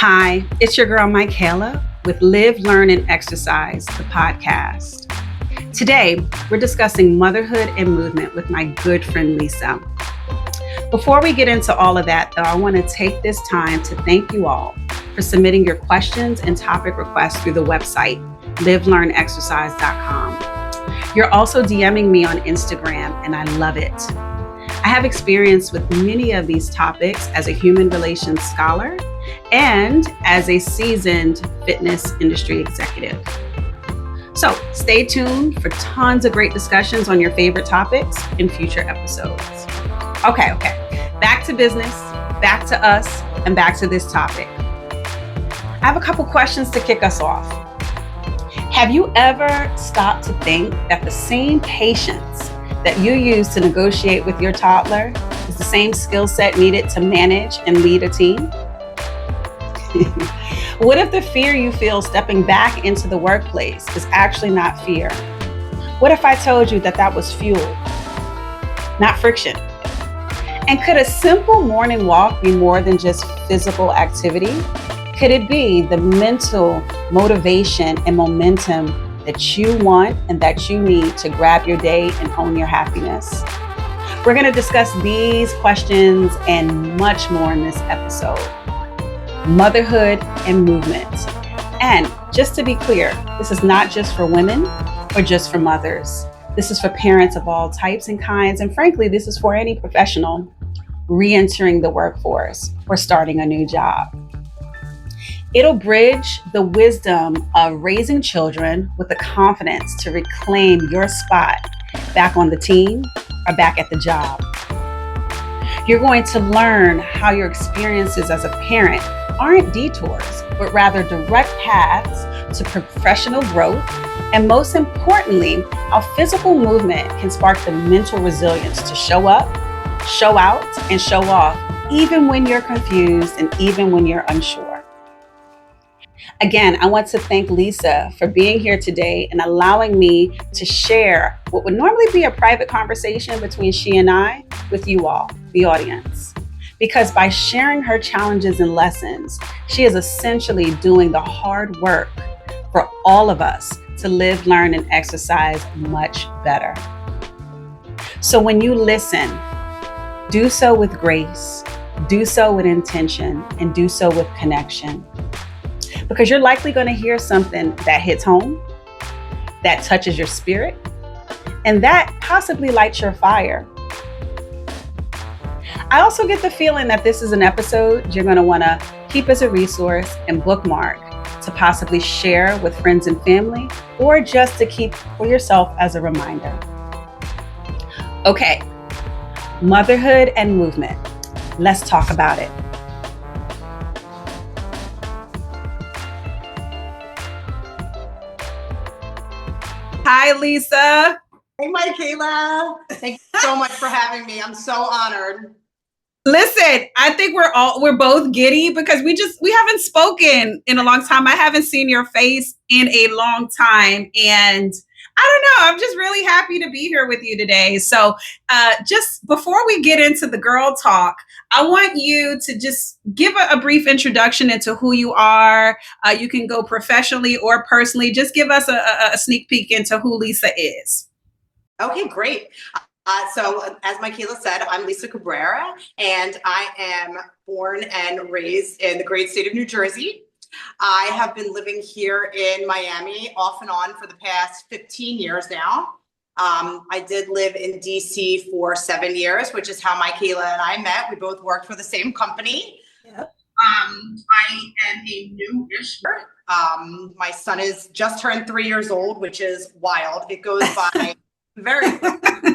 Hi, it's your girl Michaela with Live, Learn, and Exercise, the podcast. Today, we're discussing motherhood and movement with my good friend Lisa. Before we get into all of that, though, I want to take this time to thank you all for submitting your questions and topic requests through the website, livelearnexercise.com. You're also DMing me on Instagram, and I love it. I have experience with many of these topics as a human relations scholar and as a seasoned fitness industry executive. So stay tuned for tons of great discussions on your favorite topics in future episodes. Okay. Back to business, back to us, and back to this topic. I have a couple questions to kick us off. Have you ever stopped to think that the same patience that you use to negotiate with your toddler is the same skill set needed to manage and lead a team? What if the fear you feel stepping back into the workplace is actually not fear? What if I told you that that was fuel, not friction? And could a simple morning walk be more than just physical activity? Could it be the mental motivation and momentum that you want and that you need to grab your day and own your happiness? We're going to discuss these questions and much more in this episode. Motherhood and movement. And just to be clear, this is not just for women or just for mothers. This is for parents of all types and kinds. And frankly, this is for any professional re-entering the workforce or starting a new job. It'll bridge the wisdom of raising children with the confidence to reclaim your spot back on the team or back at the job. You're going to learn how your experiences as a parent aren't detours, but rather direct paths to professional growth, and most importantly, how physical movement can spark the mental resilience to show up, show out, and show off, even when you're confused and even when you're unsure. Again, I want to thank Lisa for being here today and allowing me to share what would normally be a private conversation between she and I with you all, the audience. Because by sharing her challenges and lessons, she is essentially doing the hard work for all of us to live, learn, and exercise much better. So when you listen, do so with grace, do so with intention, and do so with connection. Because you're likely going to hear something that hits home, that touches your spirit, and that possibly lights your fire. I also get the feeling that this is an episode you're going to want to keep as a resource and bookmark to possibly share with friends and family, or just to keep for yourself as a reminder. Okay, motherhood and movement. Let's talk about it. Hi, Lisa. Hey, Michaela. Thank you so much for having me. I'm so honored. Listen, I think we're both giddy because we haven't spoken in a long time. I haven't seen your face in a long time. And I don't know, I'm just really happy to be here with you today. So just before we get into the girl talk, I want you to just give a brief introduction into who you are. You can go professionally or personally. Just give us a sneak peek into who Lisa is. Okay, great. So as Michaela said, I'm Lisa Cabrera, and I am born and raised in the great state of New Jersey. I have been living here in Miami off and on for the past 15 years now. I did live in DC for 7 years, which is how Michaela and I met. We both worked for the same company. Yep. I am a new-ish. My son is just turned 3 years old, which is wild. It goes by very quickly.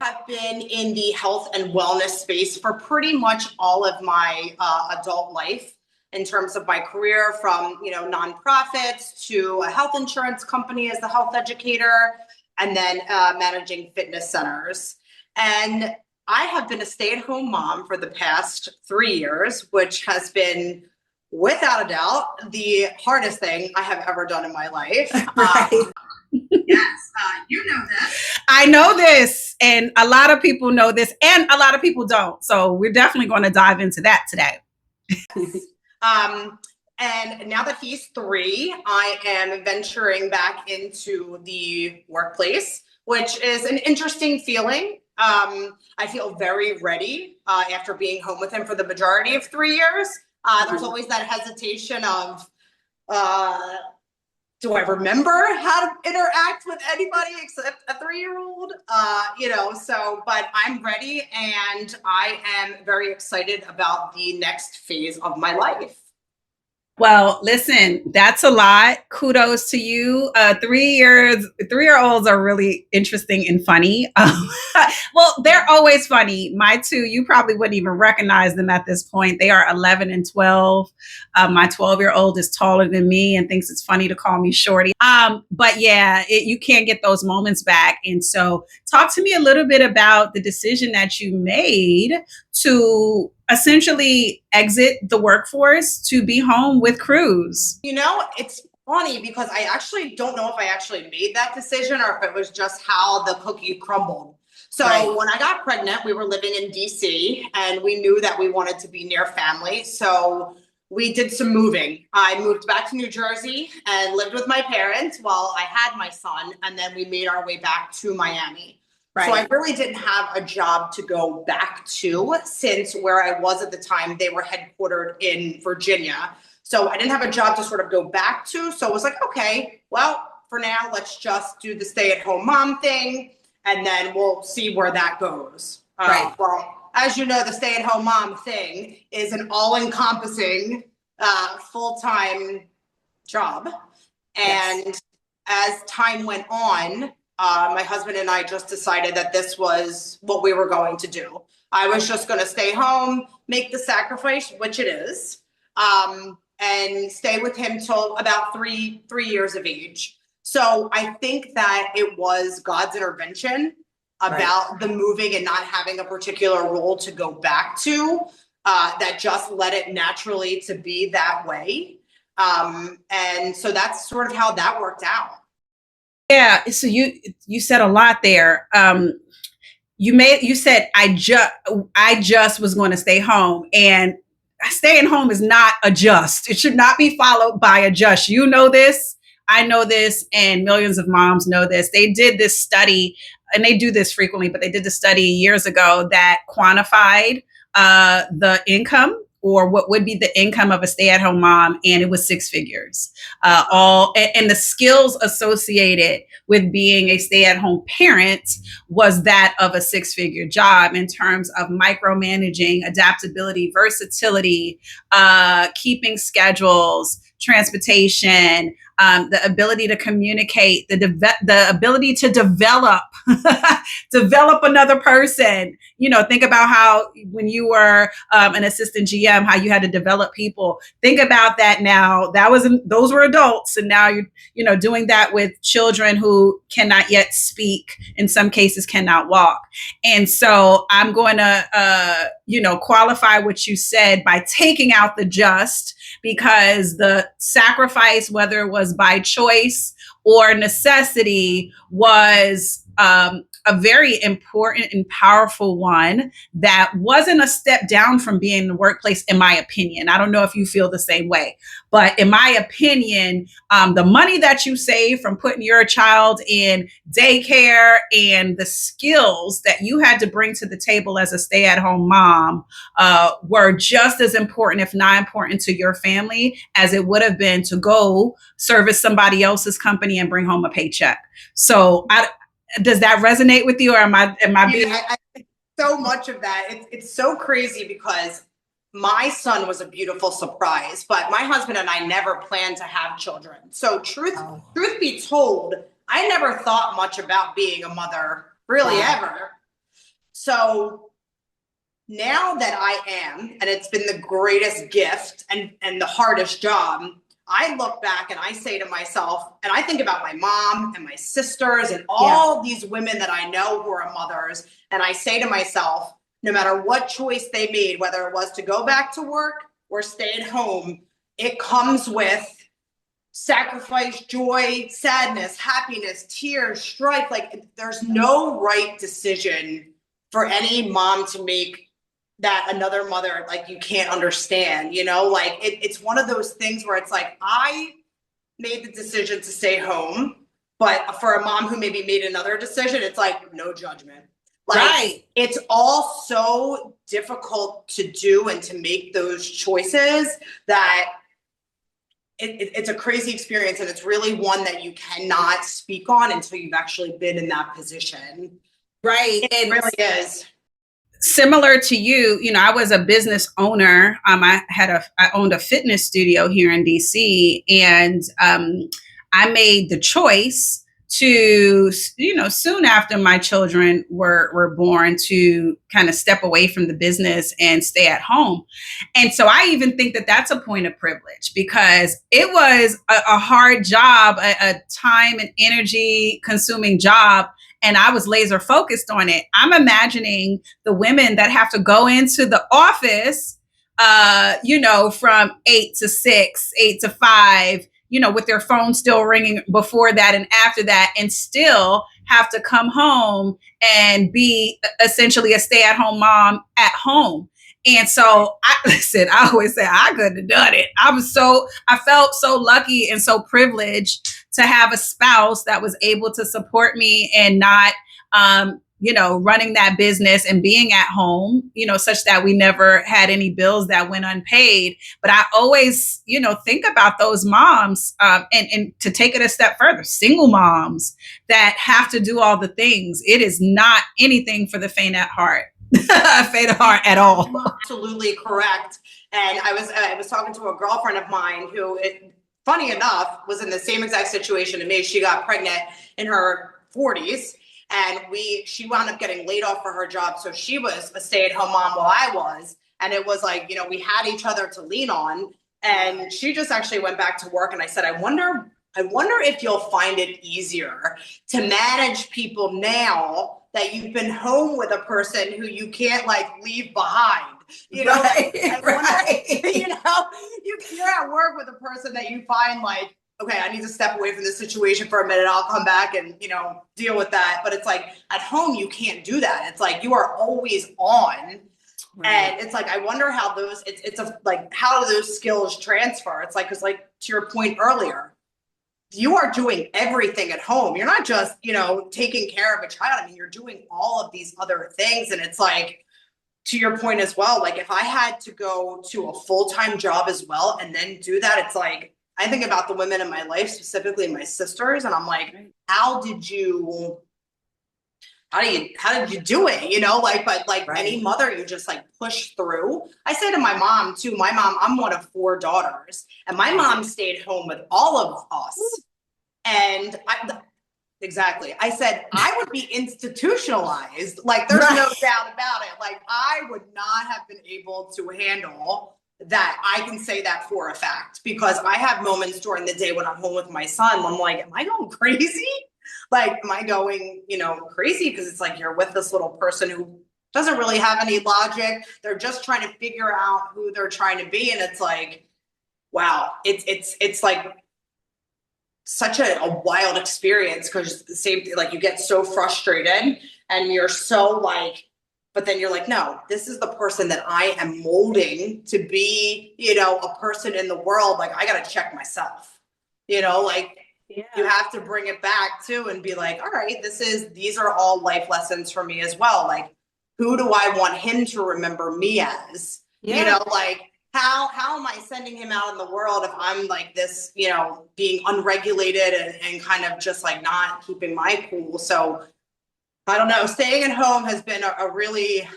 I've been in the health and wellness space for pretty much all of my adult life in terms of my career, from nonprofits to a health insurance company as the health educator, and then managing fitness centers. And I have been a stay-at-home mom for the past 3 years, which has been, without a doubt, the hardest thing I have ever done in my life. Right. Yes, you know this. I know this, and a lot of people know this, and a lot of people don't. So we're definitely going to dive into that today. Um, and now that he's 3, I am venturing back into the workplace, which is an interesting feeling. I feel very ready after being home with him for the majority of 3 years. There's always that hesitation of, do I remember how to interact with anybody except a 3-year-old? But I'm ready and I am very excited about the next phase of my life. Well, listen, that's a lot. Kudos to you. 3-year-olds are really interesting and funny. Well, they're always funny. My two, you probably wouldn't even recognize them at this point. They are 11 and 12. My 12-year-old is taller than me and thinks it's funny to call me shorty. But yeah, you can't get those moments back. And so talk to me a little bit about the decision that you made to essentially exit the workforce to be home with Cruz. It's funny because I actually don't know if I actually made that decision or if it was just how the cookie crumbled. So When I got pregnant, we were living in DC and we knew that we wanted to be near family. So we did some moving. I moved back to New Jersey and lived with my parents while I had my son. And then we made our way back to Miami. Right. So I really didn't have a job to go back to since where I was at the time, they were headquartered in Virginia. So I didn't have a job to sort of go back to. So it was like, okay, well, for now, let's just do the stay-at-home mom thing, and then we'll see where that goes. Right. Well, as you know, the stay-at-home mom thing is an all-encompassing full-time job. And yes, as time went on, my husband and I just decided that this was what we were going to do. I was just going to stay home, make the sacrifice, which it is, and stay with him till about three years of age. So I think that it was God's intervention about the moving and not having a particular role to go back to, that just let it naturally to be that way. And so that's sort of how that worked out. Yeah, so you said a lot there. You said I just was going to stay home, and staying home is not a just. It should not be followed by a just. You know this, I know this, and millions of moms know this. They did this study, and they do this frequently, but they did the study years ago that quantified the income, or what would be the income of a stay-at-home mom, and it was 6 figures. And the skills associated with being a stay-at-home parent was that of a 6-figure job in terms of micromanaging, adaptability, versatility, keeping schedules, transportation, the ability to communicate, the ability to develop another person. Think about how when you were an assistant GM, how you had to develop people. Think about that now. Those were adults, and now you're doing that with children who cannot yet speak. In some cases, cannot walk. And so I'm going to qualify what you said by taking out the just, because the sacrifice, whether it was by choice or necessity, was a very important and powerful one that wasn't a step down from being in the workplace, in my opinion. I don't know if you feel the same way, but in my opinion, the money that you save from putting your child in daycare and the skills that you had to bring to the table as a stay-at-home mom were just as important, if not important, to your family as it would have been to go service somebody else's company and bring home a paycheck. So does that resonate with you, or am I being? I think so much of that. It's so crazy because my son was a beautiful surprise, but my husband and I never planned to have children. So truth be told, I never thought much about being a mother, really, ever. So now that I am, and it's been the greatest gift and the hardest job, I look back and I say to myself, and I think about my mom and my sisters and all these women that I know who are mothers. And I say to myself, no matter what choice they made, whether it was to go back to work or stay at home, it comes with sacrifice, joy, sadness, happiness, tears, strife. Like, there's no right decision for any mom to make that another mother, like, you can't understand, you know, like it's one of those things where it's like, I made the decision to stay home, but for a mom who maybe made another decision, it's like no judgment. Like, Right. it's all so difficult to do and to make those choices that it's a crazy experience, and it's really one that you cannot speak on until you've actually been in that position. Right. It And really is. Similar to you, I was a business owner. I owned a fitness studio here in DC, and I made the choice to, soon after my children were born, to kind of step away from the business and stay at home. And so I even think that that's a point of privilege, because it was a hard job, a time and energy consuming job, and I was laser focused on it. I'm imagining the women that have to go into the office, from 8 to 6, 8 to 5, with their phone still ringing before that and after that, and still have to come home and be essentially a stay-at-home mom at home. And so I always say I couldn't have done it. I felt so lucky and so privileged to have a spouse that was able to support me and not, running that business and being at home, such that we never had any bills that went unpaid. But I always, think about those moms, and to take it a step further, single moms that have to do all the things. It is not anything for the faint at heart. Faint at heart at all. Absolutely correct. And I was talking to a girlfriend of mine who, funny enough, was in the same exact situation to me. She got pregnant in her 40s, and she wound up getting laid off for her job. So she was a stay-at-home mom while I was, and it was like, we had each other to lean on. And she just actually went back to work, and I said, I wonder if you'll find it easier to manage people now that you've been home with a person who you can't leave behind. Right. You're at work with a person that you find okay, I need to step away from this situation for a minute. I'll come back and, deal with that. But it's like at home, you can't do that. It's like you are always on. Right. And it's like, I wonder how how do those skills transfer? It's like, because to your point earlier, you are doing everything at home. You're not just, taking care of a child. I mean, you're doing all of these other things. And it's like, to your point as well, if I had to go to a full-time job as well and then do that, it's like, I think about the women in my life, specifically my sisters, and I'm like, how did you do it? But right. Any mother, you just push through. I say to my mom too, I'm one of 4 daughters, and my mom stayed home with all of us. And exactly. I said, I would be institutionalized. There's no doubt about it. I would not have been able to handle that. I can say that for a fact, because I have moments during the day when I'm home with my son. I'm like, am I going crazy? Am I going, crazy? Because it's like, you're with this little person who doesn't really have any logic. They're just trying to figure out who they're trying to be. And it's like, wow, it's like such a wild experience, because the same thing, you get so frustrated and you're so but then you're like, no, this is the person that I am molding to be, a person in the world. I got to check myself, yeah. You have to bring it back too and be like, all right, these are all life lessons for me as well. Who do I want him to remember me as? Yeah. How am I sending him out in the world if I'm this, being unregulated and kind of just not keeping my cool? So I don't know. Staying at home has been a really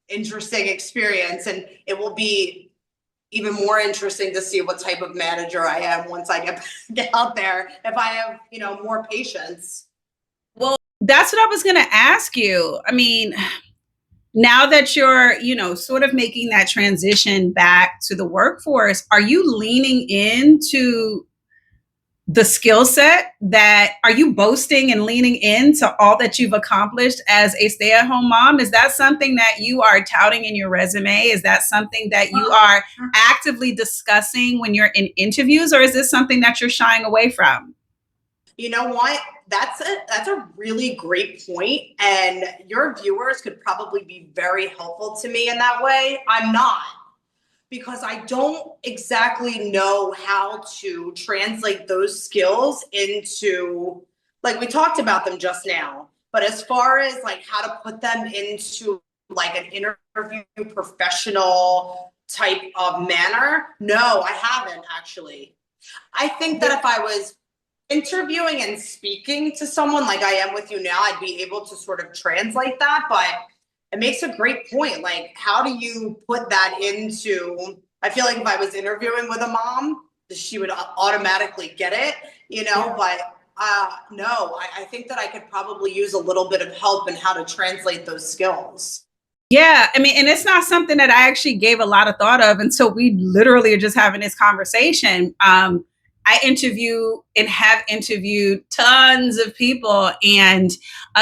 interesting experience, and it will be even more interesting to see what type of manager I am once I get out there, if I have, more patience. Well, that's what I was going to ask you. I mean, now that you're, sort of making that transition back to the workforce, are you leaning into the skill set are you boasting and leaning into all that you've accomplished as a stay-at-home mom? Is that something that you are touting in your resume? Is that something that you are actively discussing when you're in interviews, or is this something that you're shying away from? You know what? that's a really great point, and your viewers could probably be very helpful to me in that way. I'm not, because I don't exactly know how to translate those skills into, like we talked about them just now, but as far as like how to put them into like an interview professional type of manner, no, I haven't actually. I think that if I was interviewing and speaking to someone like I am with you now, I'd be able to sort of translate that. But it makes a great point. Like, how do you put that into? I feel like if I was interviewing with a mom, she would automatically get it, you know. But no, I think that I could probably use a little bit of help in how to translate those skills. Yeah, I mean, and it's not something that I actually gave a lot of thought of until we literally are just having this conversation. I interview and have interviewed tons of people, and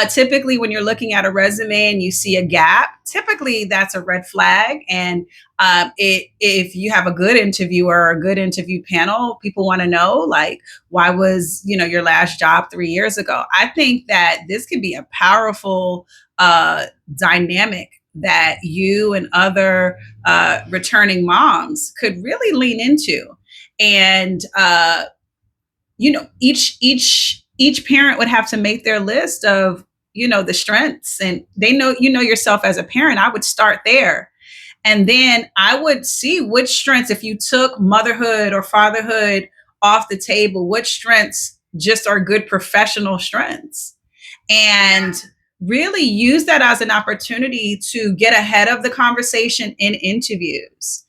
typically, when you're looking at a resume and you see a gap, typically that's a red flag. And if you have a good interviewer or a good interview panel, people want to know, like, why was your last job 3 years ago? I think that this could be a powerful dynamic that you and other returning moms could really lean into. And each parent would have to make their list of the strengths, and they know yourself as a parent. I would start there, and then I would see which strengths, if you took motherhood or fatherhood off the table, which strengths just are good professional strengths, and really use that as an opportunity to get ahead of the conversation in interviews,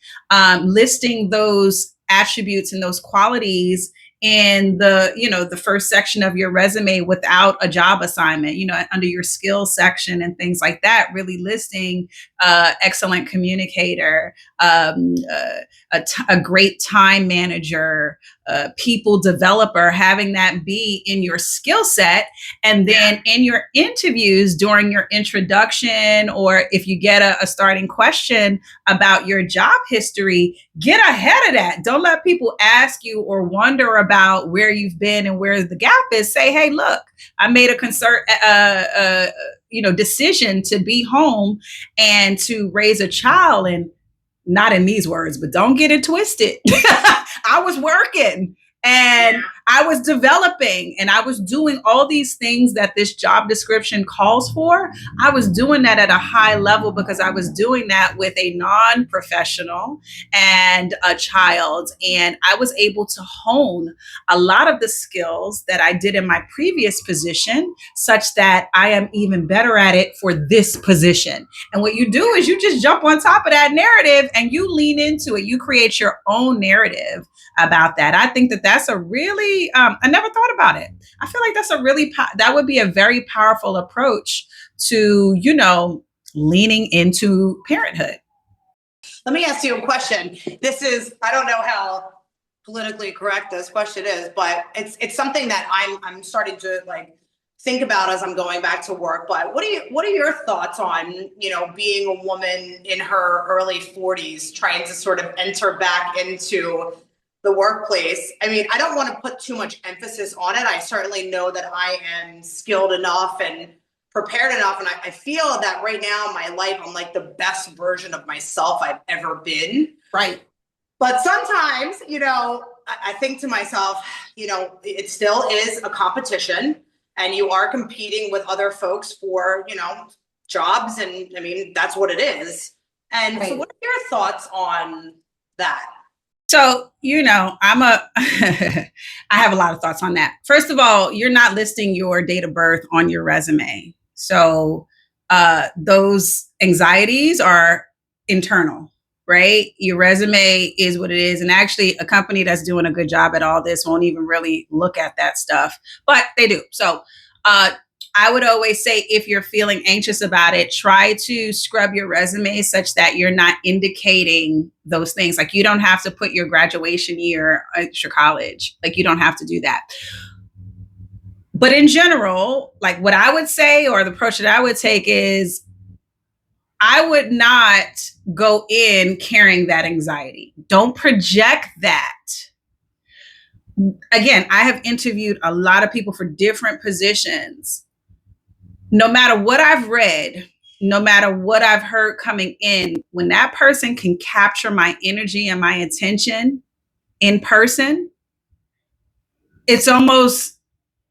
listing those attributes and those qualities in the first section of your resume without a job assignment, under your skills section and things like that, really listing excellent communicator, a great time manager, people developer, having that be in your skill set. And then in your interviews, during your introduction, or if you get a starting question about your job history, get ahead of that. Don't let people ask you or wonder about where you've been and where the gap is. Say, hey, look, I made a decision to be home and to raise a child, and not in these words, but don't get it twisted. I was working and I was developing and I was doing all these things that this job description calls for. I was doing that at a high level because I was doing that with a non-professional and a child. And I was able to hone a lot of the skills that I did in my previous position, such that I am even better at it for this position. And what you do is you just jump on top of that narrative and you lean into it. You create your own narrative about that. I think that that's a really, I never thought about it. I feel like that's that would be a very powerful approach to, leaning into parenthood. Let me ask you a question. I don't know how politically correct this question is, but it's something that I'm starting to think about as I'm going back to work. But what are your thoughts on, being a woman in her early 40s trying to sort of enter back into the workplace? I mean, I don't want to put too much emphasis on it. I certainly know that I am skilled enough and prepared enough. And I feel that right now in my life, I'm like the best version of myself I've ever been. Right. But sometimes, I think to myself, it still is a competition and you are competing with other folks for, jobs. And I mean, that's what it is. And so what are your thoughts on that? So, I have a lot of thoughts on that. First of all, you're not listing your date of birth on your resume. So those anxieties are internal, right? Your resume is what it is. And actually, a company that's doing a good job at all this won't even really look at that stuff, but they do. So I would always say, if you're feeling anxious about it, try to scrub your resume such that you're not indicating those things. Like, you don't have to put your graduation year at your college. Like, you don't have to do that. But in general, like, what I would say, or the approach that I would take, is I would not go in carrying that anxiety. Don't project that. again, I have interviewed a lot of people for different positions. No matter what I've read, no matter what I've heard coming in, when that person can capture my energy and my attention in person, it's almost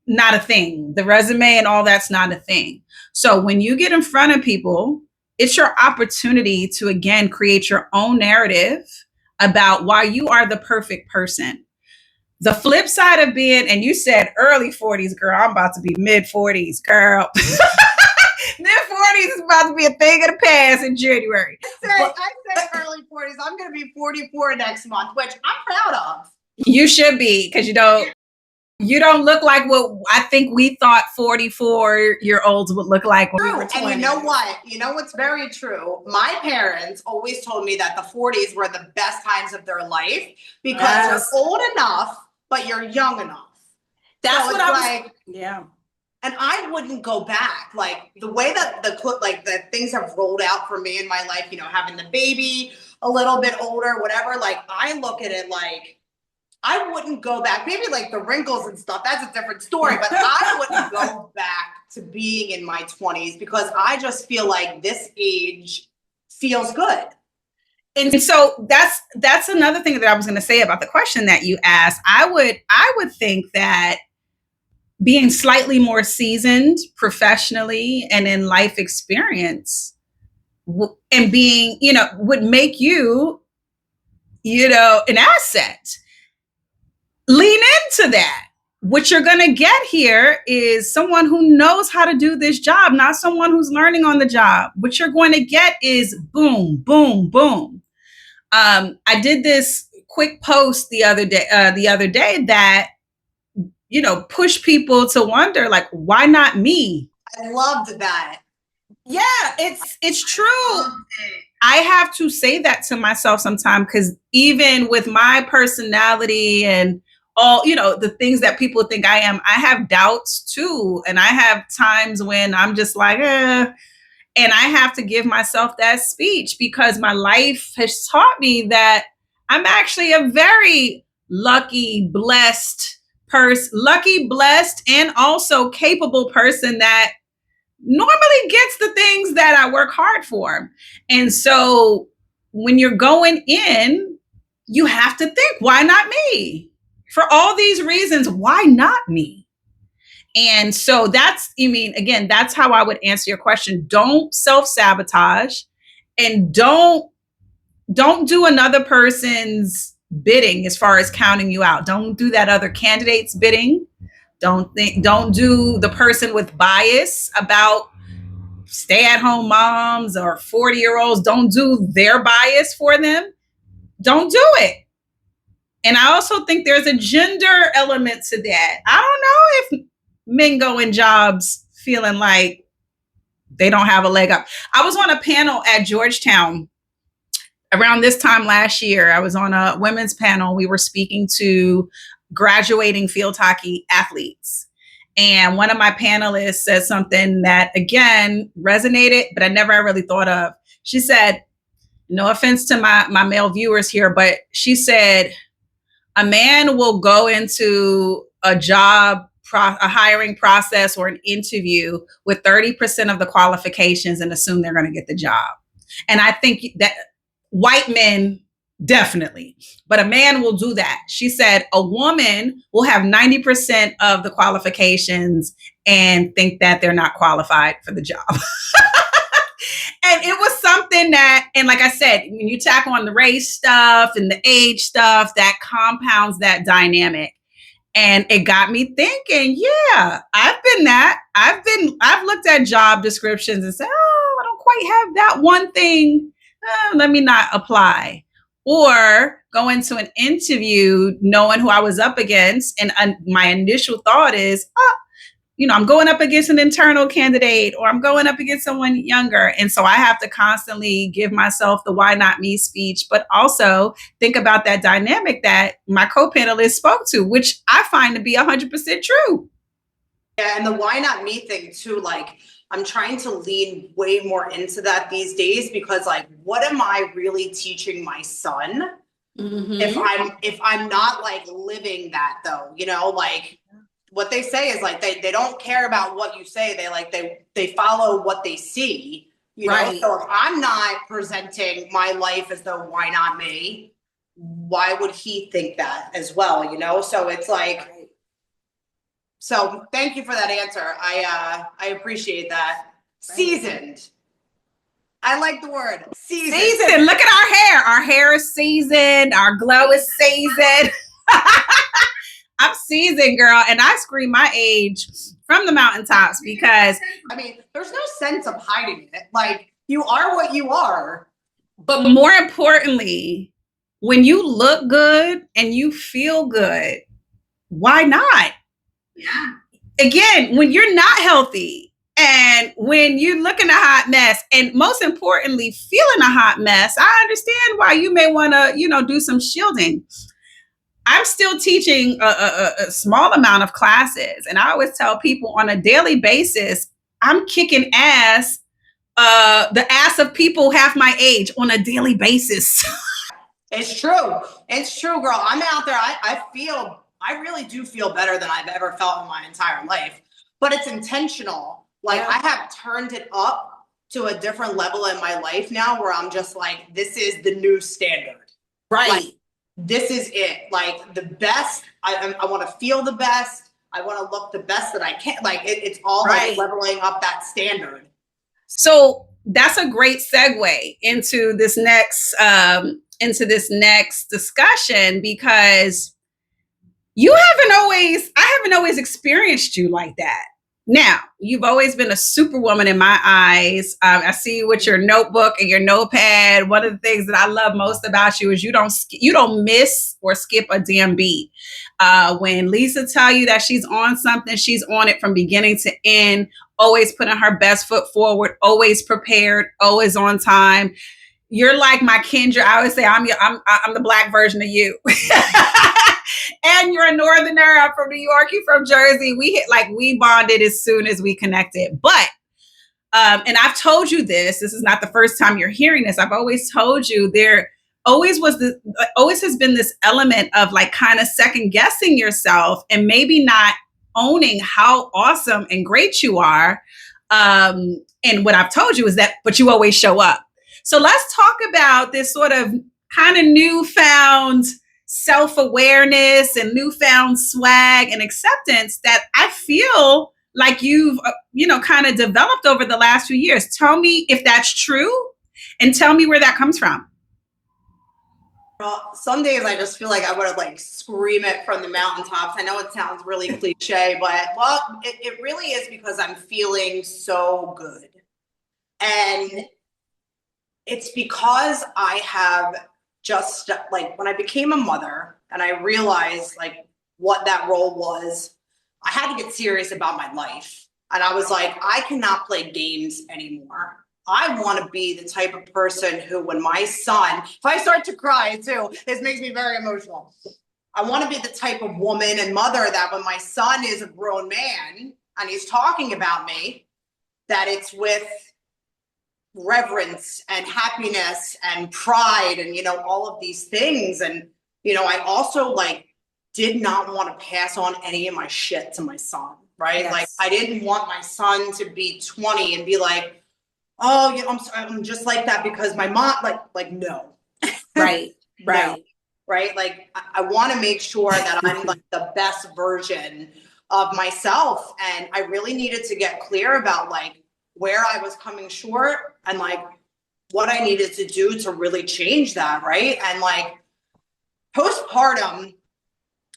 not a thing. The resume and all that's not a thing. So when you get in front of people, it's your opportunity to, again, create your own narrative about why you are the perfect person. The flip side of being, and you said early 40s, girl, I'm about to be mid 40s, girl. Mid 40s is about to be a thing of the past in January. I said early 40s. I'm going to be 44 next month, which I'm proud of. You should be, because you don't look like what I think we thought 44-year-olds would look like when we were 20. And you know what? You know what's very true? My parents always told me that the 40s were the best times of their life because you're old enough, but you're young enough. That's so what I was like. Yeah. And I wouldn't go back. Like the way that the things have rolled out for me in my life, you know, having the baby a little bit older, whatever, like I look at it like I wouldn't go back. Maybe like the wrinkles and stuff, that's a different story, but I wouldn't go back to being in my 20s because I just feel like this age feels good. And so that's another thing that I was going to say about the question that you asked. I would think that being slightly more seasoned professionally and in life experience and being, would make you, an asset. Lean into that. What you're going to get here is someone who knows how to do this job, not someone who's learning on the job. What you're going to get is boom, boom, boom. I did this quick post the other day that, push people to wonder, like, why not me? I loved that. Yeah, it's true. I have to say that to myself sometimes because even with my personality and all, the things that people think I am, I have doubts too. And I have times when I'm just like, and I have to give myself that speech because my life has taught me that I'm actually a very lucky, blessed, and also capable person that normally gets the things that I work hard for. And so when you're going in, you have to think, why not me? For all these reasons, why not me? And so that's how I would answer your question. Don't self-sabotage and don't do another person's bidding as far as counting you out. Don't do that other candidate's bidding. Don't do the person with bias about stay-at-home moms or 40-year-olds. Don't do their bias for them. Don't do it. And I also think there's a gender element to that. I don't know if men go in jobs feeling like they don't have a leg up. I was on a panel at Georgetown around this time last year. I was on a women's panel. We were speaking to graduating field hockey athletes. And one of my panelists said something that, again, resonated, but I never really thought of. She said, no offense to my male viewers here, but she said, a man will go into a hiring process or an interview with 30% of the qualifications and assume they're going to get the job. And I think that white men definitely, but a man will do that. She said a woman will have 90% of the qualifications and think that they're not qualified for the job. And it was something that, and like I said, when you tack on the race stuff and the age stuff, that compounds that dynamic. And it got me thinking, yeah, I've been that. I've looked at job descriptions and said, oh, I don't quite have that one thing. Let me not apply. Or go into an interview knowing who I was up against. And my initial thought is, I'm going up against an internal candidate or I'm going up against someone younger. And so I have to constantly give myself the why not me speech, but also think about that dynamic that my co-panelist spoke to, which I find to be 100% true. Yeah, and the why not me thing too, like I'm trying to lean way more into that these days because like, what am I really teaching my son If I'm not like living that though, you know, like what they say is like they don't care about what you say. They follow what they see, you know. So if I'm not presenting my life as though why not me, why would he think that as well, you know? So it's like, so thank you for that answer. I appreciate that. Seasoned. I like the word seasoned. Look at our hair. Our hair is seasoned. Our glow is seasoned. I'm seasoned, girl, and I scream my age from the mountaintops because I mean, there's no sense of hiding it. Like, you are what you are. But more importantly, when you look good and you feel good, why not? Yeah. Again, when you're not healthy and when you're looking a hot mess, and most importantly, feeling a hot mess, I understand why you may want to, you know, do some shielding. I'm still teaching a small amount of classes, and I always tell people on a daily basis, I'm kicking ass, the ass of people half my age on a daily basis. It's true. It's true, girl. I'm out there. I really do feel better than I've ever felt in my entire life, but it's intentional. Like, I have turned it up to a different level in my life now where I'm just like, this is the new standard. Right. Like, this is it. Like, the best. I want to feel the best. I want to look the best that I can. Like, it's all like leveling up that standard. So that's a great segue into this next discussion, because I haven't always experienced you like that. Now, you've always been a superwoman in my eyes. I see you with your notebook and your notepad. One of the things that I love most about you is you don't miss or skip a damn beat. When Lisa tell you that she's on something, she's on it from beginning to end. Always putting her best foot forward. Always prepared. Always on time. You're like my Kendra. I always say I'm the black version of you. And you're a northerner. I'm from New York. You're from Jersey. We bonded as soon as we connected. But and I've told you this. This is not the first time you're hearing this. I've always told you there always has been this element of like kind of second guessing yourself and maybe not owning how awesome and great you are. And what I've told you is that, but you always show up. So let's talk about this sort of kind of newfound self-awareness and newfound swag and acceptance that I feel like you've, kind of developed over the last few years. Tell me if that's true and tell me where that comes from. Well, some days I just feel like I want to like scream it from the mountaintops. I know it sounds really cliche, but it really is because I'm feeling so good. And it's because I have just like, when I became a mother and I realized like what that role was, I had to get serious about my life. And I was like, I cannot play games anymore. I want to be the type of person who, when my son, if I start to cry too, this makes me very emotional. I want to be the type of woman and mother that when my son is a grown man and he's talking about me, that it's with reverence and happiness and pride and, all of these things. And, I also like did not want to pass on any of my shit to my son, right? Yes. Like, I didn't want my son to be 20 and be like, oh, yeah, I'm just like that because my mom, like, no. Right. No, right. Like, I want to make sure that I'm like the best version of myself. And I really needed to get clear about like where I was coming short and like what I needed to do to really change that. Right. And like postpartum,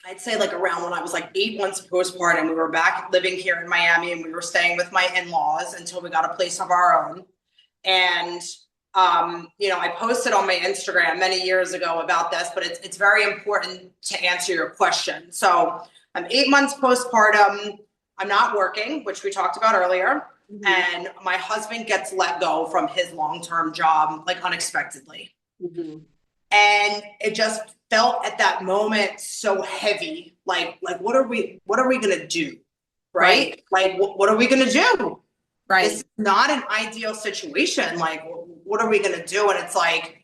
I'd say like around when I was like 8 months postpartum, we were back living here in Miami and we were staying with my in-laws until we got a place of our own. And, I posted on my Instagram many years ago about this, but it's very important to answer your question. So I'm 8 months postpartum. I'm not working, which we talked about earlier. Mm-hmm. And my husband gets let go from his long-term job, like unexpectedly. Mm-hmm. And it just felt at that moment so heavy. Like what are we going to do? Right? Like, what are we going to do? Right. It's not an ideal situation. Like, what are we going to do? And it's like,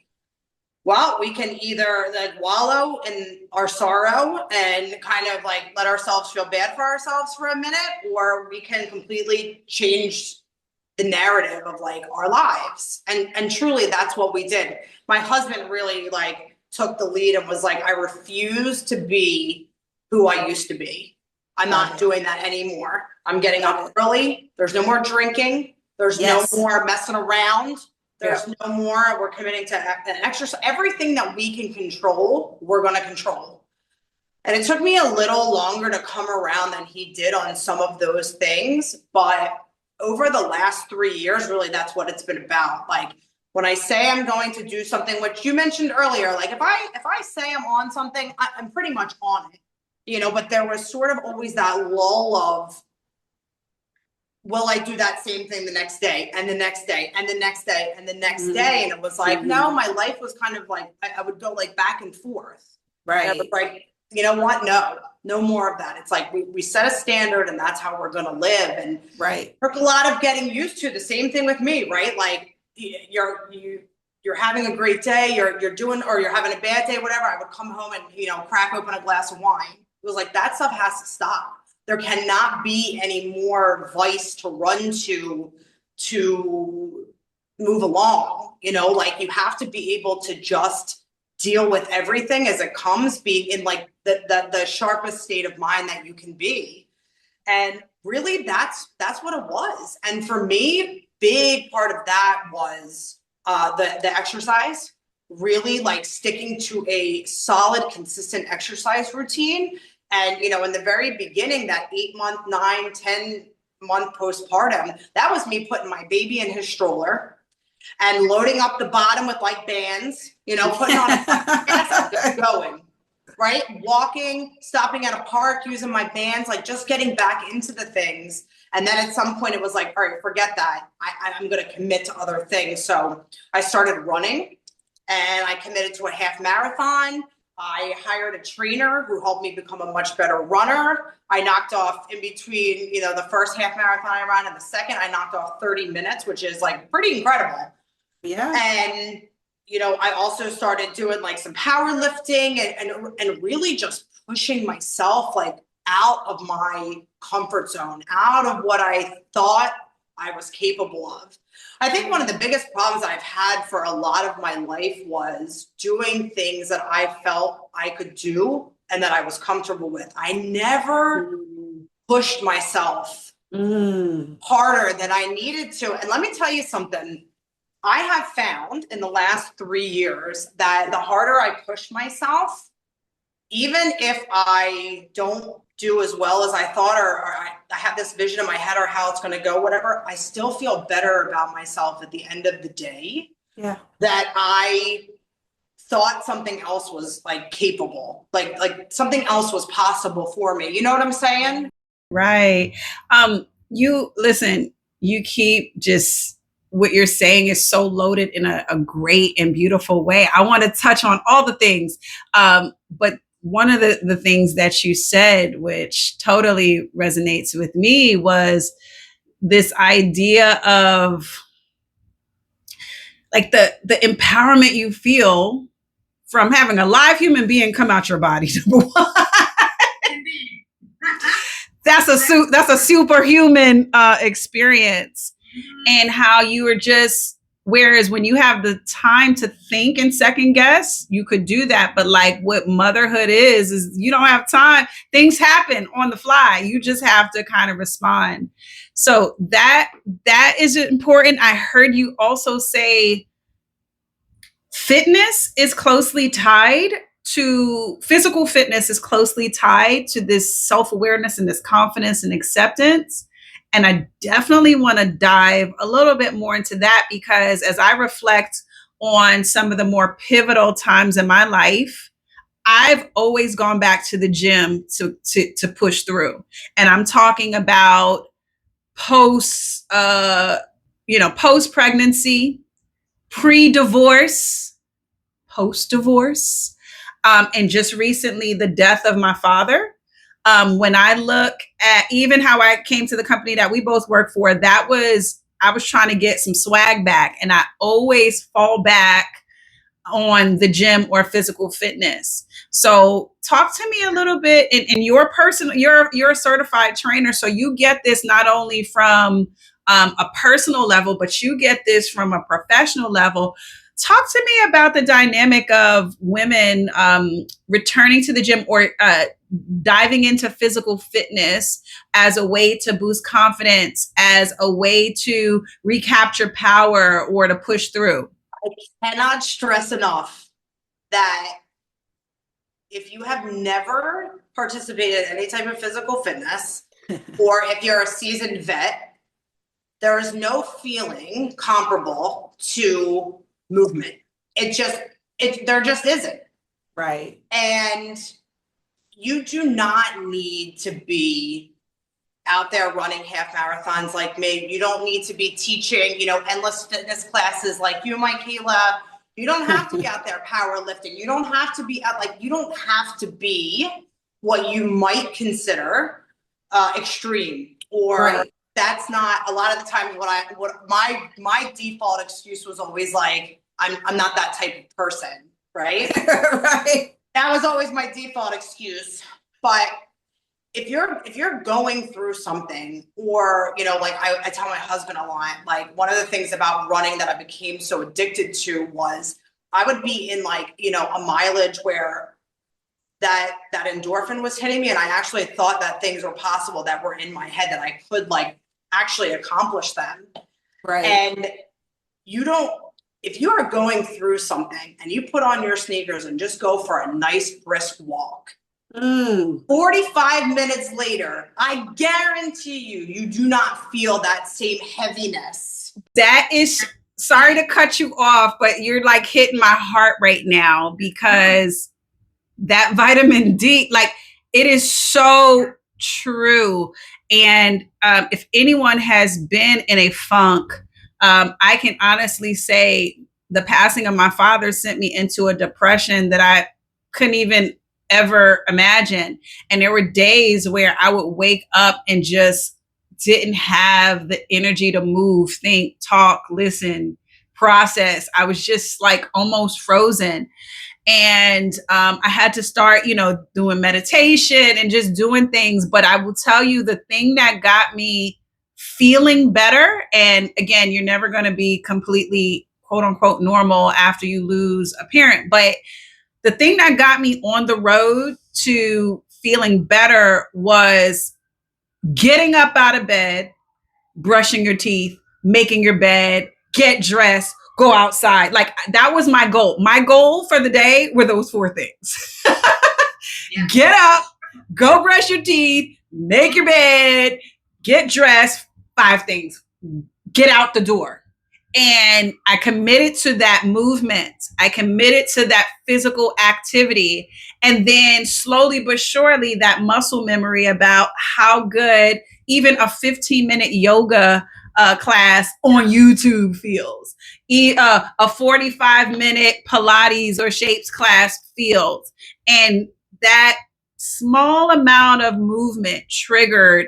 well, we can either like wallow in our sorrow and kind of like let ourselves feel bad for ourselves for a minute, or we can completely change the narrative of like our lives. And truly that's what we did. My husband really like took the lead and was like, I refuse to be who I used to be. I'm not doing that anymore. I'm getting up early. There's no more drinking. There's no more messing around. There's no more, we're committing to an exercise. Everything that we can control, we're going to control. And it took me a little longer to come around than he did on some of those things. But over the last 3 years, really, that's what it's been about. Like when I say I'm going to do something, which you mentioned earlier, like if I say I'm on something, I'm pretty much on it, you know, but there was sort of always that lull of, will I do that same thing the next day and the next day and the next day and the next day? And it was like, no, my life was kind of like, I would go like back and forth. Right. And I was like, you know what? No more of that. It's like we set a standard and that's how we're going to live. And took a lot of getting used to. The same thing with me, right? Like you're having a great day, you're doing, or you're having a bad day, whatever. I would come home and, you know, crack open a glass of wine. It was like, that stuff has to stop. There cannot be any more vice to run to move along, you know, like you have to be able to just deal with everything as it comes, being in like the sharpest state of mind that you can be. And really that's what it was. And for me, big part of that was the exercise, really like sticking to a solid, consistent exercise routine. And, you know, in the very beginning, that 8-month, 9, 10-month postpartum, that was me putting my baby in his stroller and loading up the bottom with like bands, you know, putting on a going, right? Walking, stopping at a park, using my bands, like just getting back into the things. And then at some point it was like, all right, forget that. I'm going to commit to other things. So I started running and I committed to a half marathon. I hired a trainer who helped me become a much better runner. I knocked off in between, you know, the first half marathon I ran and the second, I knocked off 30 minutes, which is like pretty incredible. Yeah. And, you know, I also started doing like some powerlifting and really just pushing myself like out of my comfort zone, out of what I thought I was capable of. I think one of the biggest problems I've had for a lot of my life was doing things that I felt I could do and that I was comfortable with. I never pushed myself harder than I needed to. And let me tell you something. I have found in the last 3 years that the harder I push myself, even if I don't do as well as I thought, or I have this vision in my head or how it's going to go, whatever, I still feel better about myself at the end of the day. Yeah. That I thought something else was like capable, like something else was possible for me. You know what I'm saying? Right. You listen, you keep just, what you're saying is so loaded in a great and beautiful way. I want to touch on all the things. But one of the things that you said, which totally resonates with me, was this idea of like the empowerment you feel from having a live human being come out your body. Number one. That's a superhuman experience, and how you are just, whereas when you have the time to think and second guess, you could do that. But like what motherhood is you don't have time. Things happen on the fly. You just have to kind of respond. So that is important. I heard you also say fitness is closely tied to physical fitness is closely tied to this self-awareness and this confidence and acceptance. And I definitely want to dive a little bit more into that, because as I reflect on some of the more pivotal times in my life, I've always gone back to the gym to push through. And I'm talking about post pregnancy, pre-divorce, post-divorce, and just recently the death of my father. When I look at even how I came to the company that we both work for, I was trying to get some swag back, and I always fall back on the gym or physical fitness. So talk to me a little bit in your personal, you're a certified trainer. So you get this not only from a personal level, but you get this from a professional level. Talk to me about the dynamic of women returning to the gym or diving into physical fitness as a way to boost confidence, as a way to recapture power or to push through. I cannot stress enough that if you have never participated in any type of physical fitness, or if you're a seasoned vet, there is no feeling comparable to movement. There just isn't. Right. And you do not need to be out there running half marathons like me. You don't need to be teaching, endless fitness classes like you, Michaela. You don't have to be out there powerlifting. You don't have to be you don't have to be what you might consider extreme, or right. That's not a lot of the times what my default excuse was always like, I'm not that type of person, right? Right. That was always my default excuse. But if you're going through something, or like I tell my husband a lot, like one of the things about running that I became so addicted to was I would be in a mileage where that endorphin was hitting me, and I actually thought that things were possible that were in my head, that I could actually accomplish them. Right. And if you are going through something and you put on your sneakers and just go for a nice brisk walk, 45 minutes later, I guarantee you do not feel that same heaviness. That is, sorry to cut you off, but you're like hitting my heart right now, because that vitamin D, it is so true. And if anyone has been in a funk, I can honestly say the passing of my father sent me into a depression that I couldn't even ever imagine. And there were days where I would wake up and just didn't have the energy to move, think, talk, listen, process. I was just almost frozen. And I had to start, doing meditation and just doing things. But I will tell you, the thing that got me feeling better, and again, you're never going to be completely quote unquote normal after you lose a parent, but the thing that got me on the road to feeling better was getting up out of bed, brushing your teeth, making your bed, get dressed, go outside. That was my goal. My goal for the day were those four things. Yeah. Get up, go brush your teeth, make your bed, get dressed, 5 things, get out the door. And I committed to that movement. I committed to that physical activity. And then slowly but surely, that muscle memory about how good even a 15-minute yoga class on YouTube feels, a 45-minute Pilates or shapes class feels. And that small amount of movement triggered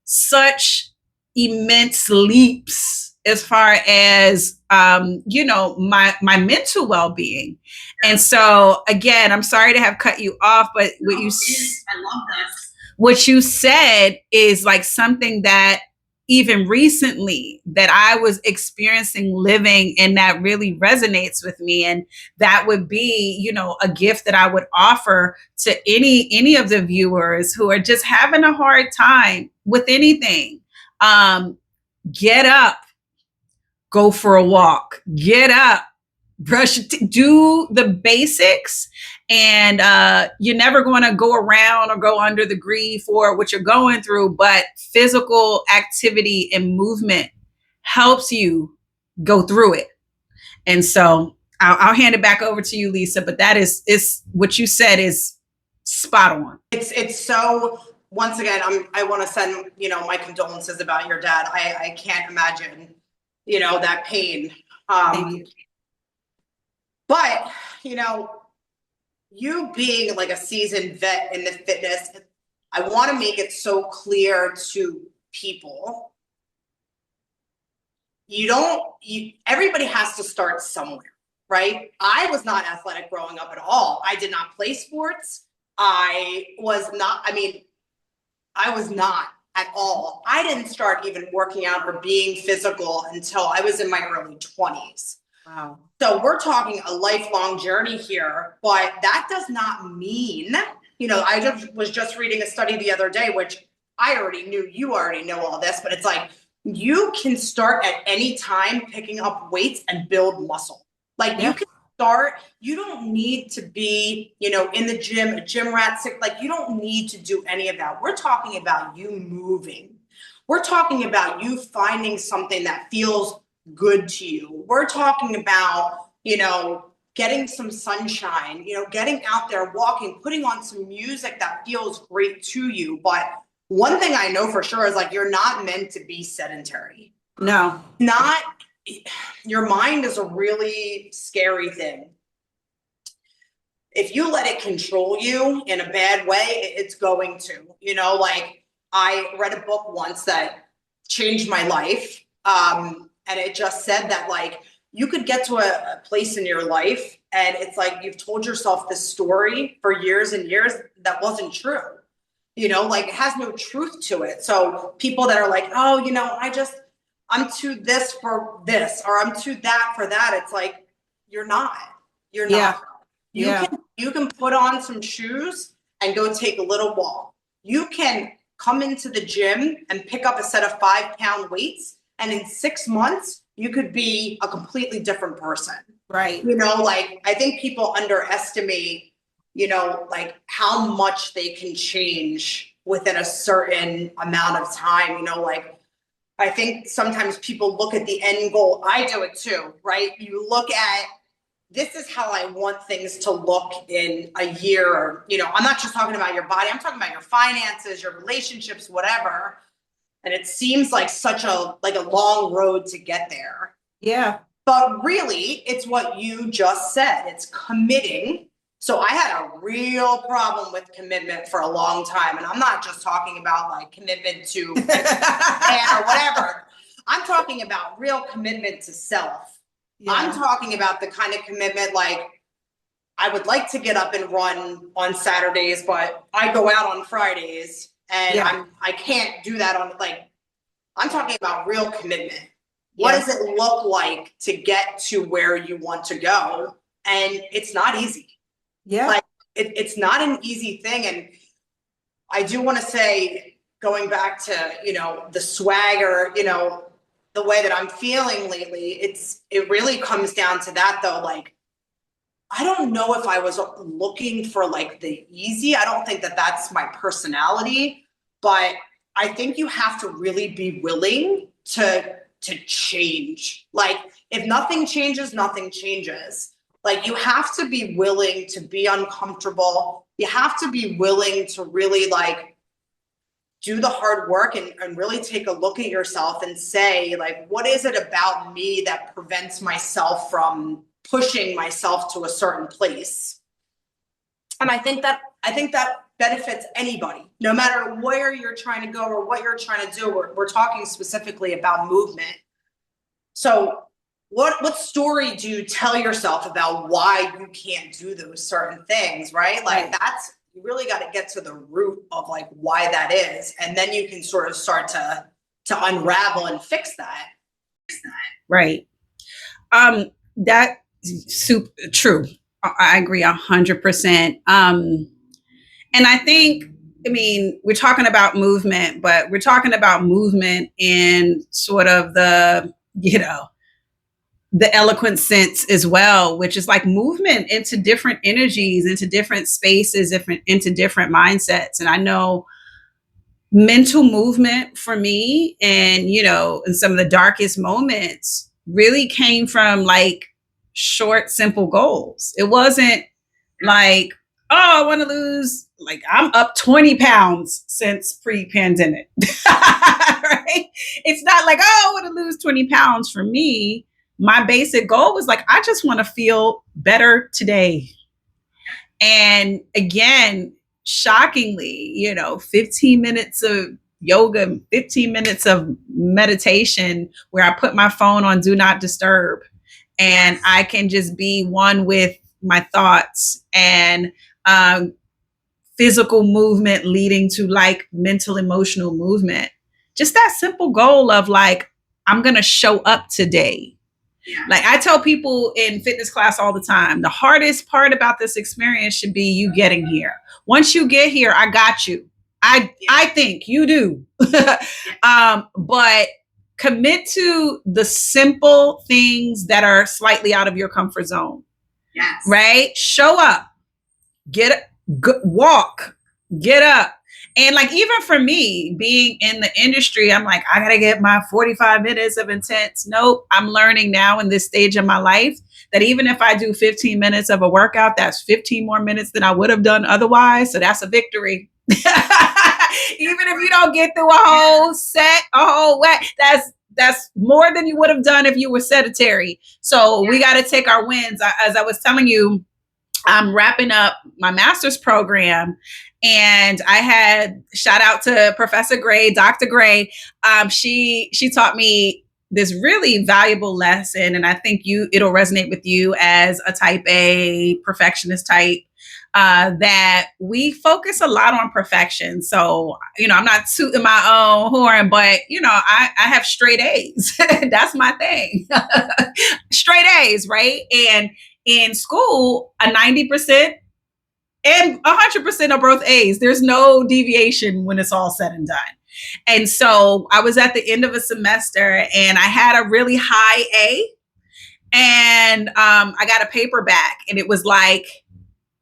such immense leaps as far as my mental well-being. And so again, I'm sorry to have cut you off, but I love this. What you said is something that even recently that I was experiencing living, and that really resonates with me. And that would be, a gift that I would offer to any of the viewers who are just having a hard time with anything. Get up, go for a walk, get up, brush, do the basics. And you're never going to go around or go under the grief or what you're going through, but physical activity and movement helps you go through it. And so I'll hand it back over to you, Lisa, but it's what you said is spot on. It's so, once again, I want to send, my condolences about your dad. I can't imagine, that pain. But, you being a seasoned vet in the fitness, I want to make it so clear to people. Everybody has to start somewhere. right? I was not athletic growing up at all. I did not play sports. I was not at all. I didn't start even working out or being physical until I was in my early 20s. Wow. So we're talking a lifelong journey here, but that does not mean, I was just reading a study the other day, which I already knew, you already know all this, but it's like, you can start at any time picking up weights and build muscle. Like you can start, you don't need to be, in the gym, a gym rat, like you don't need to do any of that. We're talking about you moving. We're talking about you finding something that feels good to you. We're talking about, getting some sunshine, getting out there, walking, putting on some music that feels great to you. But one thing I know for sure is like, you're not meant to be sedentary. No. Your mind is a really scary thing. If you let it control you in a bad way, it's going to, like I read a book once that changed my life. And it just said that like, you could get to a place in your life and it's like, you've told yourself this story for years and years that wasn't true, like it has no truth to it. So people that are like, oh, I'm too this for this, or I'm too that for that. It's like, you're not. You can put on some shoes and go take a little walk. You can come into the gym and pick up a set of 5-pound weights. And in 6 months, you could be a completely different person. Right. Like I think people underestimate, like how much they can change within a certain amount of time, like I think sometimes people look at the end goal. I do it too, right? You look at, this is how I want things to look in a year. Or, I'm not just talking about your body. I'm talking about your finances, your relationships, whatever. And it seems like such a long road to get there. Yeah. But really, it's what you just said. It's committing. So I had a real problem with commitment for a long time. And I'm not just talking about like commitment to or whatever. I'm talking about real commitment to self. Yeah. I'm talking about the kind of commitment like I would like to get up and run on Saturdays, but I go out on Fridays and I can't do that on I'm talking about real commitment. What does it look like to get to where you want to go? And it's not easy. Yeah. Like it's not an easy thing. And I do want to say, going back to, the swagger, the way that I'm feeling lately, it really comes down to that though. Like, I don't know if I was looking for like the easy. I don't think that that's my personality, but I think you have to really be willing to change. Like if nothing changes, nothing changes. Like you have to be willing to be uncomfortable. You have to be willing to really like do the hard work and really take a look at yourself and say, like, what is it about me that prevents myself from pushing myself to a certain place? And I think that benefits anybody, no matter where you're trying to go or what you're trying to do. We're talking specifically about movement. So what story do you tell yourself about why you can't do those certain things, right? Like you really got to get to the root of like why that is. And then you can sort of start to unravel and fix that. Right. That's super true. I agree 100%. And I think, we're talking about movement, but we're talking about movement in sort of the eloquent sense as well, which is like movement into different energies, into different spaces, into different mindsets. And I know mental movement for me and, in some of the darkest moments really came from like short, simple goals. It wasn't like, oh, I want to lose, like I'm up 20 pounds since pre-pandemic, right? It's not like, oh, I want to lose 20 pounds for me. My basic goal was like, I just want to feel better today. And again, shockingly, 15 minutes of yoga, 15 minutes of meditation where I put my phone on do not disturb and I can just be one with my thoughts, and physical movement leading to like mental, emotional movement. Just that simple goal of like, I'm going to show up today. Yeah. Like I tell people in fitness class all the time, the hardest part about this experience should be you getting here. Once you get here, I got you. I think you do. But commit to the simple things that are slightly out of your comfort zone. Yes. Right? Show up, walk, get up. And like, even for me being in the industry, I'm like, I got to get my 45 minutes of intense. Nope. I'm learning now in this stage of my life that even if I do 15 minutes of a workout, that's 15 more minutes than I would have done otherwise. So that's a victory. Even if you don't get through a whole set, a whole wet, that's more than you would have done if you were sedentary. So we got to take our wins. As I was telling you, I'm wrapping up my master's program, and I had shout out to Professor Gray, Dr. Gray. She taught me this really valuable lesson, and I think it'll resonate with you as a type A perfectionist type. That we focus a lot on perfection. So, I'm not tooting my own horn, but, I have straight A's. That's my thing. Straight A's, right? And in school, a 90% and 100% are both A's. There's no deviation when it's all said and done. And so I was at the end of a semester and I had a really high A, and I got a paper back and it was like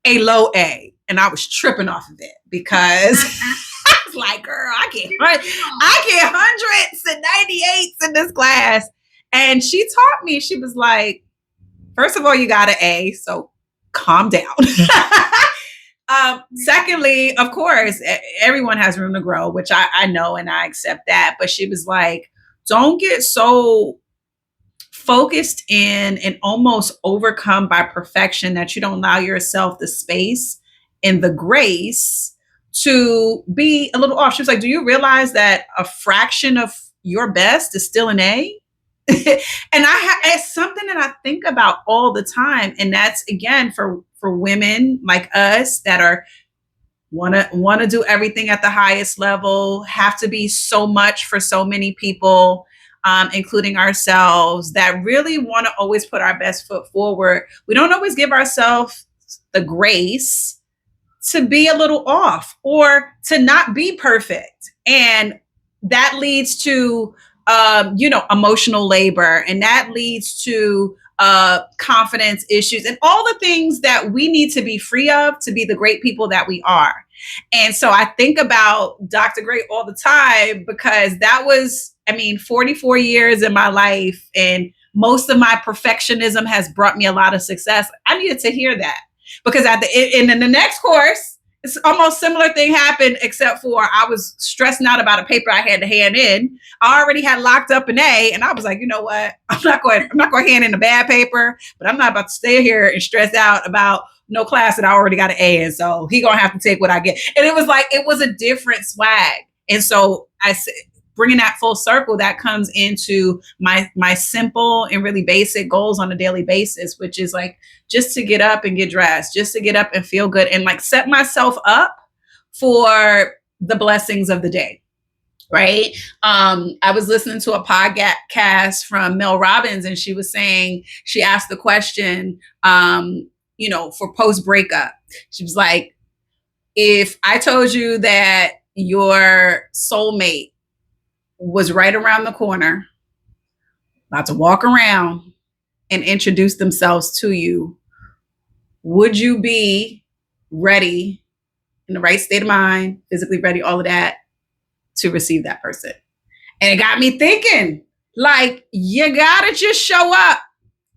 a low A, and I was tripping off of it because I was like, girl, I get hundreds and 98s in this class. And she taught me, she was like, first of all, you got an A, so calm down. Secondly, of course, everyone has room to grow, which I know and I accept that. But she was like, don't get so focused in and almost overcome by perfection that you don't allow yourself the space and the grace to be a little off. She was like, do you realize that a fraction of your best is still an A? And it's something that I think about all the time. And that's, again, for women like us that are want to do everything at the highest level, have to be so much for so many people, including ourselves, that really want to always put our best foot forward. We don't always give ourselves the grace to be a little off or to not be perfect. And that leads to, emotional labor, and that leads to confidence issues and all the things that we need to be free of to be the great people that we are. And so I think about Dr. Gray all the time, because that was, 44 years in my life, and most of my perfectionism has brought me a lot of success. I needed to hear that, because in the next course, it's almost similar thing happened, except for I was stressing out about a paper I had to hand in. I already had locked up an A, and I was like, you know what? I'm not going to hand in a bad paper, but I'm not about to stay here and stress out about no class that I already got an A in. So he gonna have to take what I get. And it was like, it was a different swag. And so I said, bringing that full circle, that comes into my simple and really basic goals on a daily basis, which is like just to get up and get dressed, just to get up and feel good, and like set myself up for the blessings of the day. Right. I was listening to a podcast from Mel Robbins, and she was saying, she asked the question, for post breakup, she was like, if I told you that your soulmate was right around the corner, about to walk around and introduce themselves to you, would you be ready, in the right state of mind, physically ready, all of that, to receive that person? And it got me thinking, like, you gotta just show up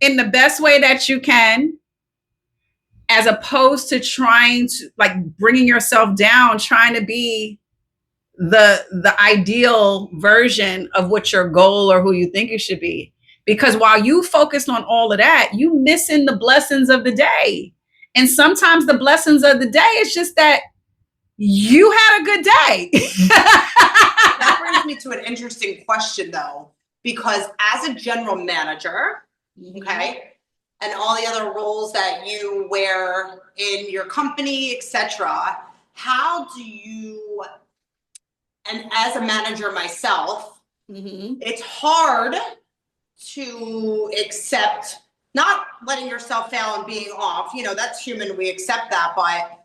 in the best way that you can, as opposed to trying to, like, bringing yourself down, trying to be the ideal version of what your goal or who you think you should be. Because while you focus on all of that, you missing the blessings of the day. And sometimes the blessings of the day is just that you had a good day. That brings me to an interesting question, though, because as a general manager, okay? And all the other roles that you wear in your company, etc. How do you, and as a manager myself, it's hard to accept not letting yourself fail and being off. That's human, we accept that. But,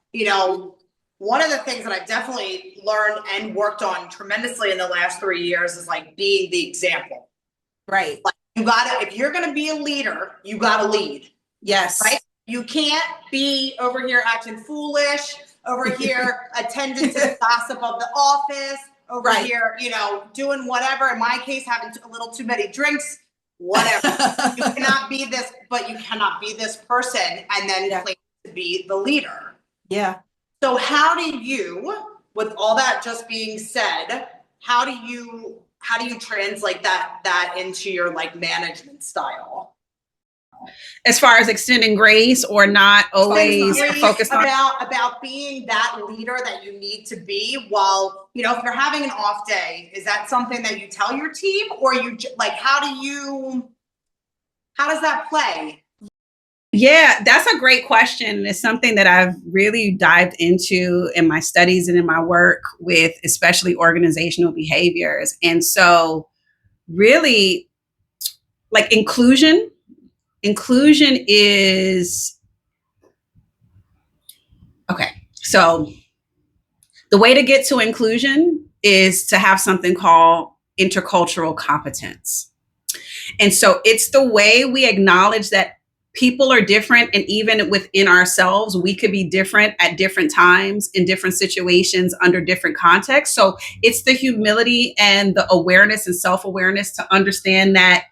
one of the things that I've definitely learned and worked on tremendously in the last 3 years is like being the example. Right. Like if you're going to be a leader, you got to lead. Yes. Right? You can't be over here acting foolish, over here attending to the gossip of the office, over here, doing whatever. In my case, having a little too many drinks, whatever. You cannot be this, but you cannot be this person and then claim to be the leader. Yeah. So how do you, with all that just being said, how do you translate that into your like management style? As far as extending grace or not always focused on about being that leader that you need to be while, if you're having an off day, is that something that you tell your team, or you like, how does that play? Yeah, that's a great question. It's something that I've really dived into in my studies and in my work with especially organizational behaviors. And so really like inclusion is, okay. So the way to get to inclusion is to have something called intercultural competence. And so it's the way we acknowledge that people are different, and even within ourselves, we could be different at different times in different situations under different contexts. So it's the humility and the awareness and self-awareness to understand that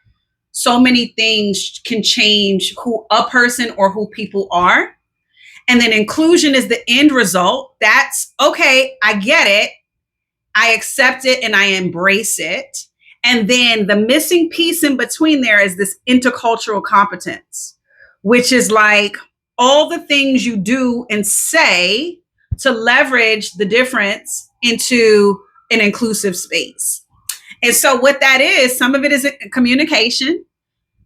so many things can change who a person or who people are. And then inclusion is the end result. That's okay, I get it, I accept it, and I embrace it. And then the missing piece in between there is this intercultural competence, which is like all the things you do and say to leverage the difference into an inclusive space. And so what that is, some of it is communication.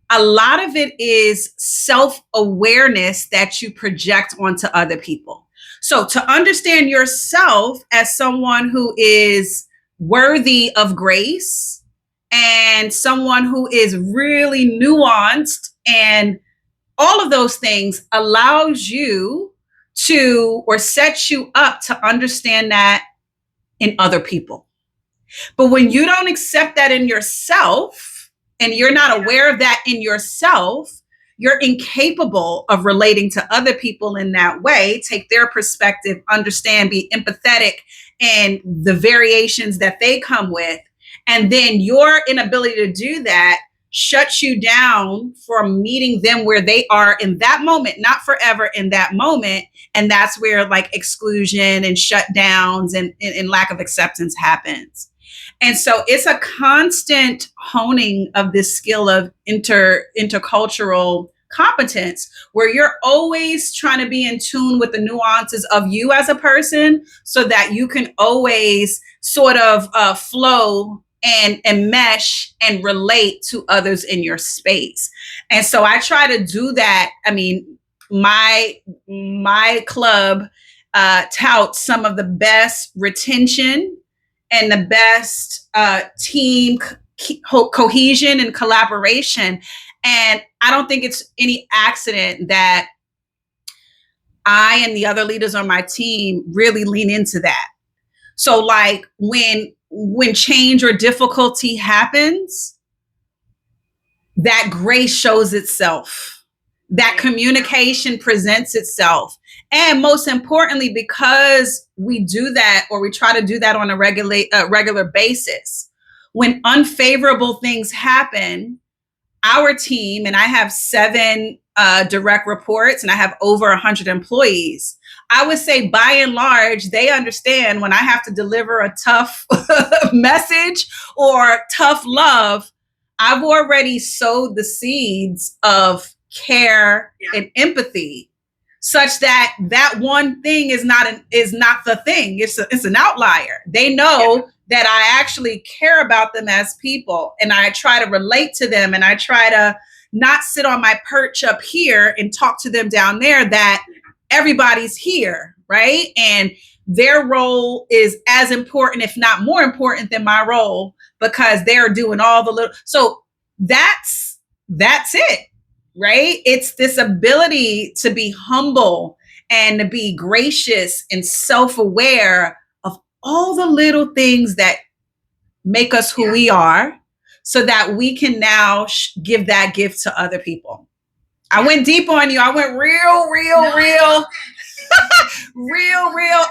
A lot of it is self-awareness that you project onto other people. So to understand yourself as someone who is worthy of grace and someone who is really nuanced, and all of those things allows you to, or sets you up to understand that in other people. But when you don't accept that in yourself, and you're not aware of that in yourself, you're incapable of relating to other people in that way, take their perspective, understand, be empathetic, and the variations that they come with. And then your inability to do that shuts you down from meeting them where they are in that moment, not forever, in that moment. And that's where like exclusion and shutdowns and lack of acceptance happens. And so it's a constant honing of this skill of intercultural competence, where you're always trying to be in tune with the nuances of you as a person, so that you can always sort of flow and mesh and relate to others in your space. And so I try to do that. I mean, my club touts some of the best retention and the best team cohesion and collaboration. And I don't think it's any accident that I and the other leaders on my team really lean into that. So like when change or difficulty happens, that grace shows itself, that communication presents itself. And most importantly, because we do that, or we try to do that on a regular basis, when unfavorable things happen, our team, and I have 7 direct reports and I have over 100 employees, I would say by and large, they understand when I have to deliver a tough message or tough love, I've already sowed the seeds of care and empathy, such that that one thing is not the thing. It's an outlier. They know that I actually care about them as people, and I try to relate to them, and I try to, not sit on my perch up here and talk to them down there, that everybody's here, right? And their role is as important, if not more important than my role, because they're doing all the little. So that's it, right? It's this ability to be humble and to be gracious and self-aware of all the little things that make us who we are, so that we can now give that gift to other people. I went deep on you. I went real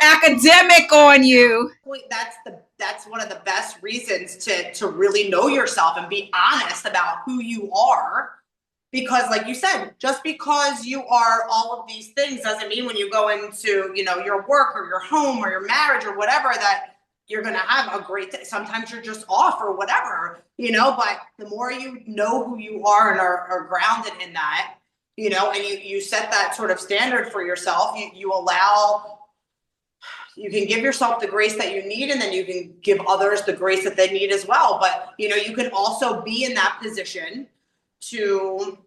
academic on you. That's one of the best reasons to really know yourself and be honest about who you are. Because like you said, just because you are all of these things doesn't mean when you go into, your work or your home or your marriage or whatever, that you're going to have a great day. Sometimes you're just off or whatever, but the more you know who you are and are grounded in that, and you set that sort of standard for yourself, you can give yourself the grace that you need, and then you can give others the grace that they need as well. But, you can also be in that position to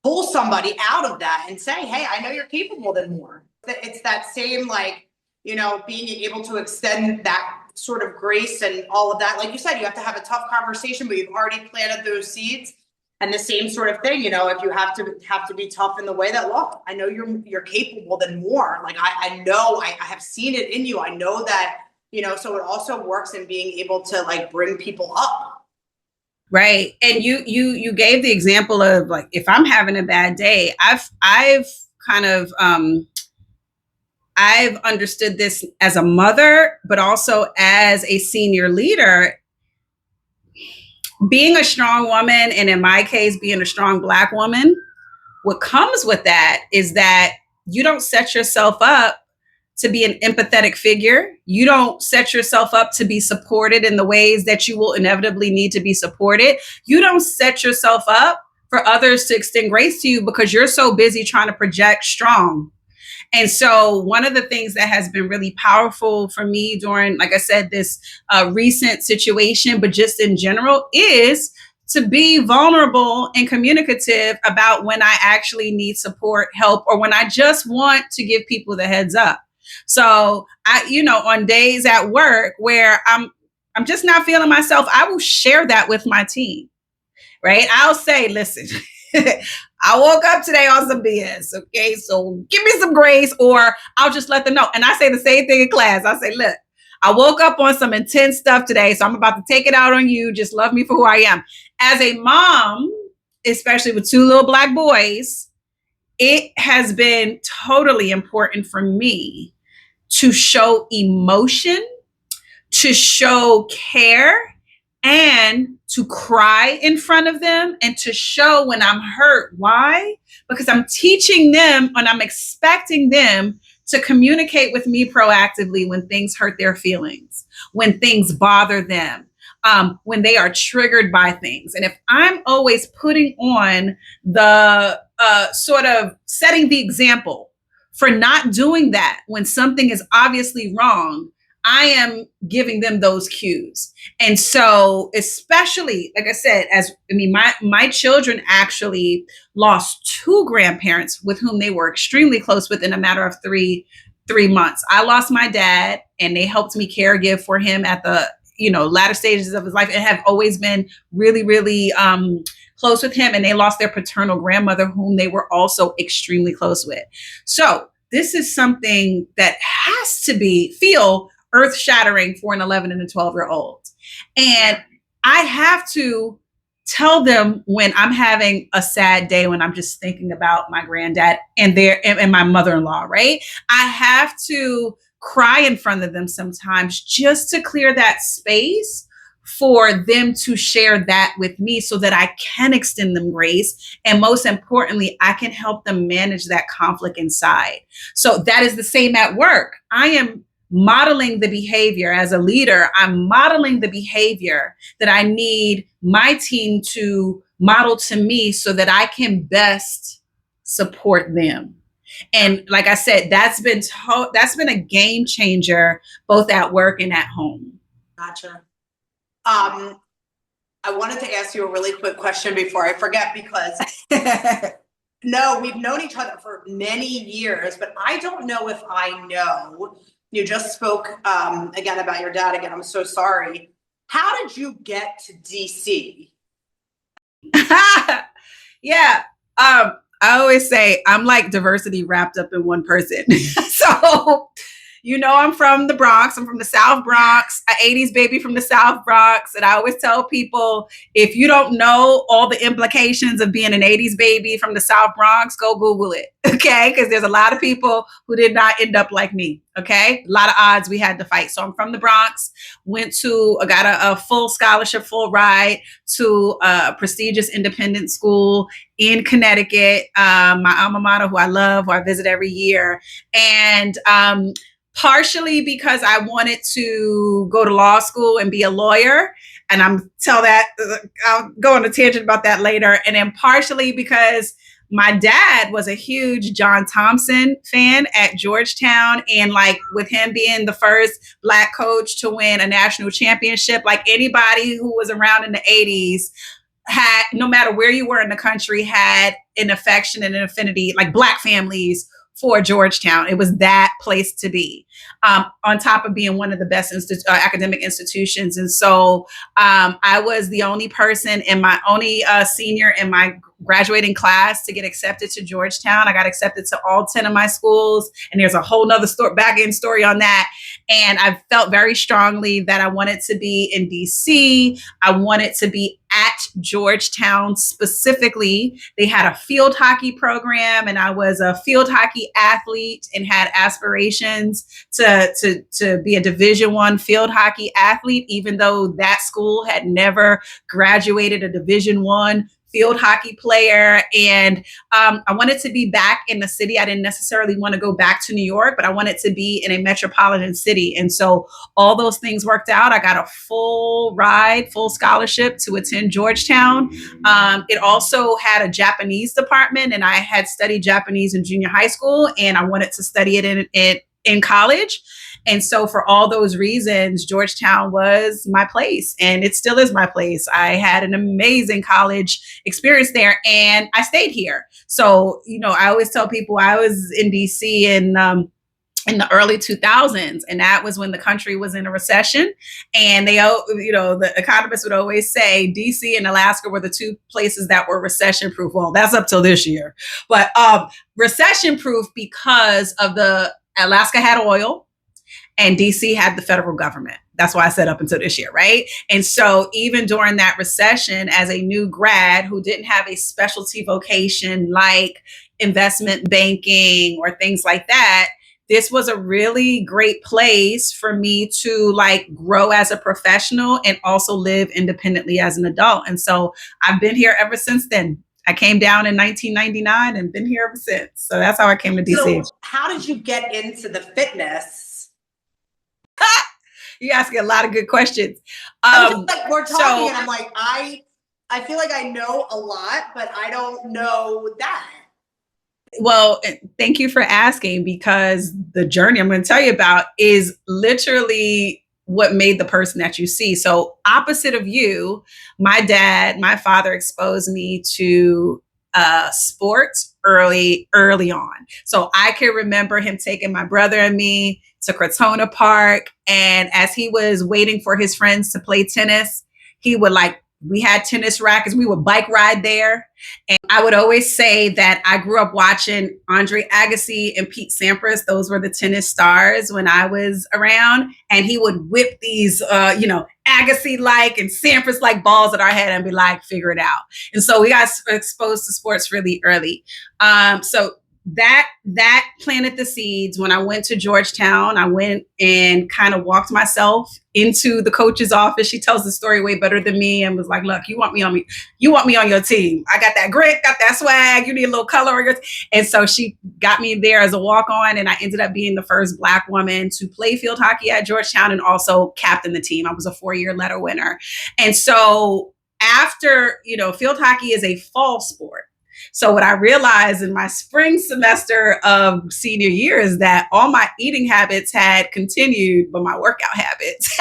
pull somebody out of that and say, hey, I know you're capable than more. It's that same, being able to extend that sort of grace and all of that. Like you said, you have to have a tough conversation, but you've already planted those seeds. And the same sort of thing, if you have to be tough in the way that, look, I know you're capable than more. Like I know I have seen it in you. I know that, so it also works in being able to bring people up. Right. And you gave the example of, like, if I'm having a bad day, I've kind of I've understood this as a mother, but also as a senior leader. Being a strong woman, and in my case, being a strong Black woman, what comes with that is that you don't set yourself up to be an empathetic figure. You don't set yourself up to be supported in the ways that you will inevitably need to be supported. You don't set yourself up for others to extend grace to you because you're so busy trying to project strong. And so one of the things that has been really powerful for me during, like I said, this recent situation, but just in general, is to be vulnerable and communicative about when I actually need support, help, or when I just want to give people the heads up. So on days at work where I'm just not feeling myself, I will share that with my team, right? I'll say, listen, I woke up today on some BS. Okay. So give me some grace, or I'll just let them know. And I say the same thing in class. I say, look, I woke up on some intense stuff today, so I'm about to take it out on you. Just love me for who I am. As a mom, especially with 2 little Black boys, it has been totally important for me to show emotion, to show care, and to cry in front of them, and to show when I'm hurt. Why? Because I'm teaching them, and I'm expecting them to communicate with me proactively when things hurt their feelings, when things bother them, when they are triggered by things. And if I'm always putting on the sort of setting the example for not doing that when something is obviously wrong, I am giving them those cues. And so, especially, like I said, my children actually lost 2 grandparents with whom they were extremely close within a matter of three months. I lost my dad, and they helped me caregive for him at the, latter stages of his life, and have always been really, really close with him. And they lost their paternal grandmother, whom they were also extremely close with. So this is something that has to feel earth-shattering for an 11 and a 12-year-old. And I have to tell them when I'm having a sad day, when I'm just thinking about my granddad and my mother-in-law, right? I have to cry in front of them sometimes just to clear that space for them to share that with me, so that I can extend them grace. And most importantly, I can help them manage that conflict inside. So that is the same at work. I am modeling the behavior as a leader. I'm modeling the behavior that I need my team to model to me, so that I can best support them. And like I said, that's been a game changer, both at work and at home. Gotcha. I wanted to ask you a really quick question before I forget, because no, we've known each other for many years, but I don't know if I know. You just spoke again about your dad again. I'm so sorry. How did you get to DC? Yeah. I always say I'm like diversity wrapped up in one person. So, I'm from the Bronx. I'm from the South Bronx, an 80s baby from the South Bronx. And I always tell people, if you don't know all the implications of being an 80s baby from the South Bronx, go Google it. Okay. Because there's a lot of people who did not end up like me. Okay. A lot of odds we had to fight. So I'm from the Bronx, got a full scholarship, full ride to a prestigious independent school in Connecticut, my alma mater, who I love, who I visit every year. And partially because I wanted to go to law school and be a lawyer. And I'll go on a tangent about that later. And then partially because my dad was a huge John Thompson fan at Georgetown. And like with him being the first Black coach to win a national championship, like anybody who was around in the 80s had, no matter where you were in the country, had an affection and an affinity, like Black families, for Georgetown. It was that place to be, on top of being one of the best academic institutions. And so I was the only person senior in my graduating class to get accepted to Georgetown. I got accepted to all 10 of my schools. And there's a whole nother back end story on that. And I felt very strongly that I wanted to be in DC. I wanted to be at Georgetown specifically. They had a field hockey program, and I was a field hockey athlete and had aspirations to be a Division I field hockey athlete, even though that school had never graduated a Division I field hockey player. And I wanted to be back in the city. I didn't necessarily want to go back to New York, but I wanted to be in a metropolitan city. And so all those things worked out. I got a full scholarship to attend Georgetown. It also had a Japanese department, and I had studied Japanese in junior high school, and I wanted to study it in college. And so for all those reasons, Georgetown was my place, and it still is my place. I had an amazing college experience there, and I stayed here. So, I always tell people I was in DC in the early 2000s, and that was when the country was in a recession. And the economists would always say DC and Alaska were the two places that were recession proof. Well, that's up till this year, but recession proof because of Alaska had oil, and DC had the federal government. That's why I said up until this year, right? And so even during that recession, as a new grad who didn't have a specialty vocation like investment banking or things like that, this was a really great place for me to grow as a professional and also live independently as an adult. And so I've been here ever since then. I came down in 1999 and been here ever since. So that's how I came to DC. So how did you get into the fitness? You asking a lot of good questions. We're talking, and I'm like, I feel like I know a lot, but I don't know that. Well, thank you for asking, because the journey I'm going to tell you about is literally what made the person that you see. So opposite of you, my father exposed me to sports early on. So I can remember him taking my brother and me to Crotona Park. And as he was waiting for his friends to play tennis, he would we had tennis rackets. We would bike ride there. And I would always say that I grew up watching Andre Agassi and Pete Sampras. Those were the tennis stars when I was around. And he would whip these, Agassi-like and Sampras-like balls at our head and be like, figure it out. And so we got exposed to sports really early. So that planted the seeds. When I went to Georgetown, I went and kind of walked myself into the coach's office. She tells the story way better than me and was like, look, you want me on your team. I got that grit, got that swag. You need a little color on your And so she got me there as a walk-on, and I ended up being the first Black woman to play field hockey at Georgetown and also captain the team. I was a 4-year letter winner. And so after, field hockey is a fall sport. So what I realized in my spring semester of senior year is that all my eating habits had continued, but my workout habits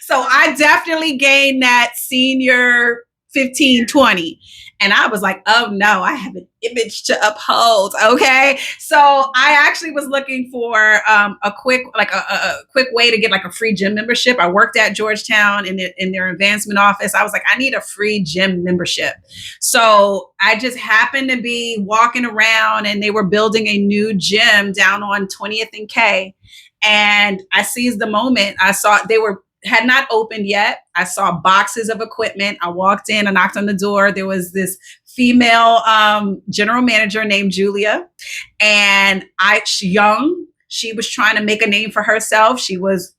So I definitely gained that senior 15, 20. And I was like, oh no, I have an image to uphold. Okay. So I actually was looking for a quick, like a quick way to get like a free gym membership. I worked at Georgetown in their advancement office. I was like, I need a free gym membership. So I just happened to be walking around and they were building a new gym down on 20th and K. And I seized the moment. I saw had not opened yet. I saw boxes of equipment. I walked in, I knocked on the door. There was this female general manager named Julia, and young. She was trying to make a name for herself. She was,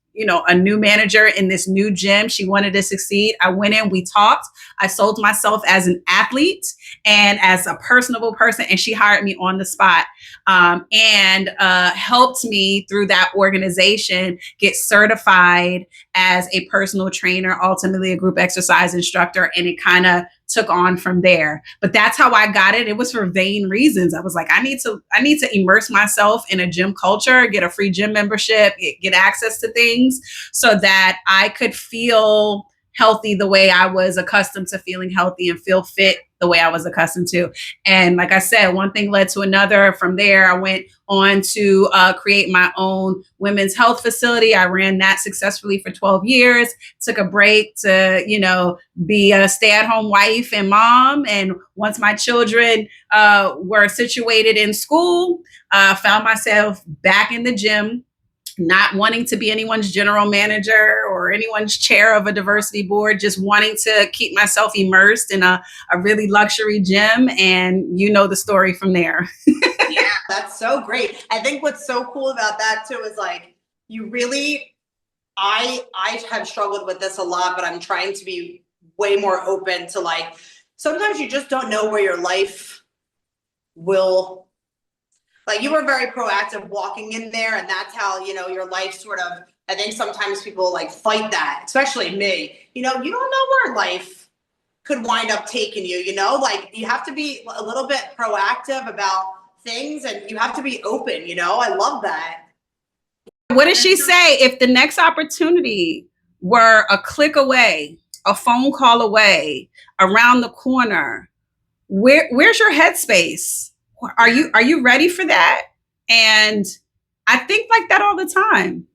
a new manager in this new gym. She wanted to succeed. I went in, we talked. I sold myself as an athlete and as a personable person, and she hired me on the spot and helped me through that organization get certified as a personal trainer, ultimately a group exercise instructor, and it kind of took on from there. But that's how I got it. It was for vain reasons. I was like, I need to immerse myself in a gym culture, get a free gym membership, get access to things so that I could feel healthy the way I was accustomed to feeling healthy and feel fit the way I was accustomed to. And like I said, one thing led to another. From there, I went on to create my own women's health facility. I ran that successfully for 12 years, took a break to, be a stay-at-home wife and mom. And once my children were situated in school, found myself back in the gym, not wanting to be anyone's general manager or anyone's chair of a diversity board, just wanting to keep myself immersed in a really luxury gym. And the story from there. Yeah, that's so great. I think what's so cool about that too is like, you really, I have struggled with this a lot, but I'm trying to be way more open to like, sometimes you just don't know where your life will. Like, you were very proactive walking in there, and that's how, your life sort of, I think sometimes people like fight that, especially me. You don't know where life could wind up taking you, like you have to be a little bit proactive about things and you have to be open, I love that. What did she say? If the next opportunity were a click away, a phone call away, around the corner, where's your headspace? Are you ready for that? And I think like that all the time.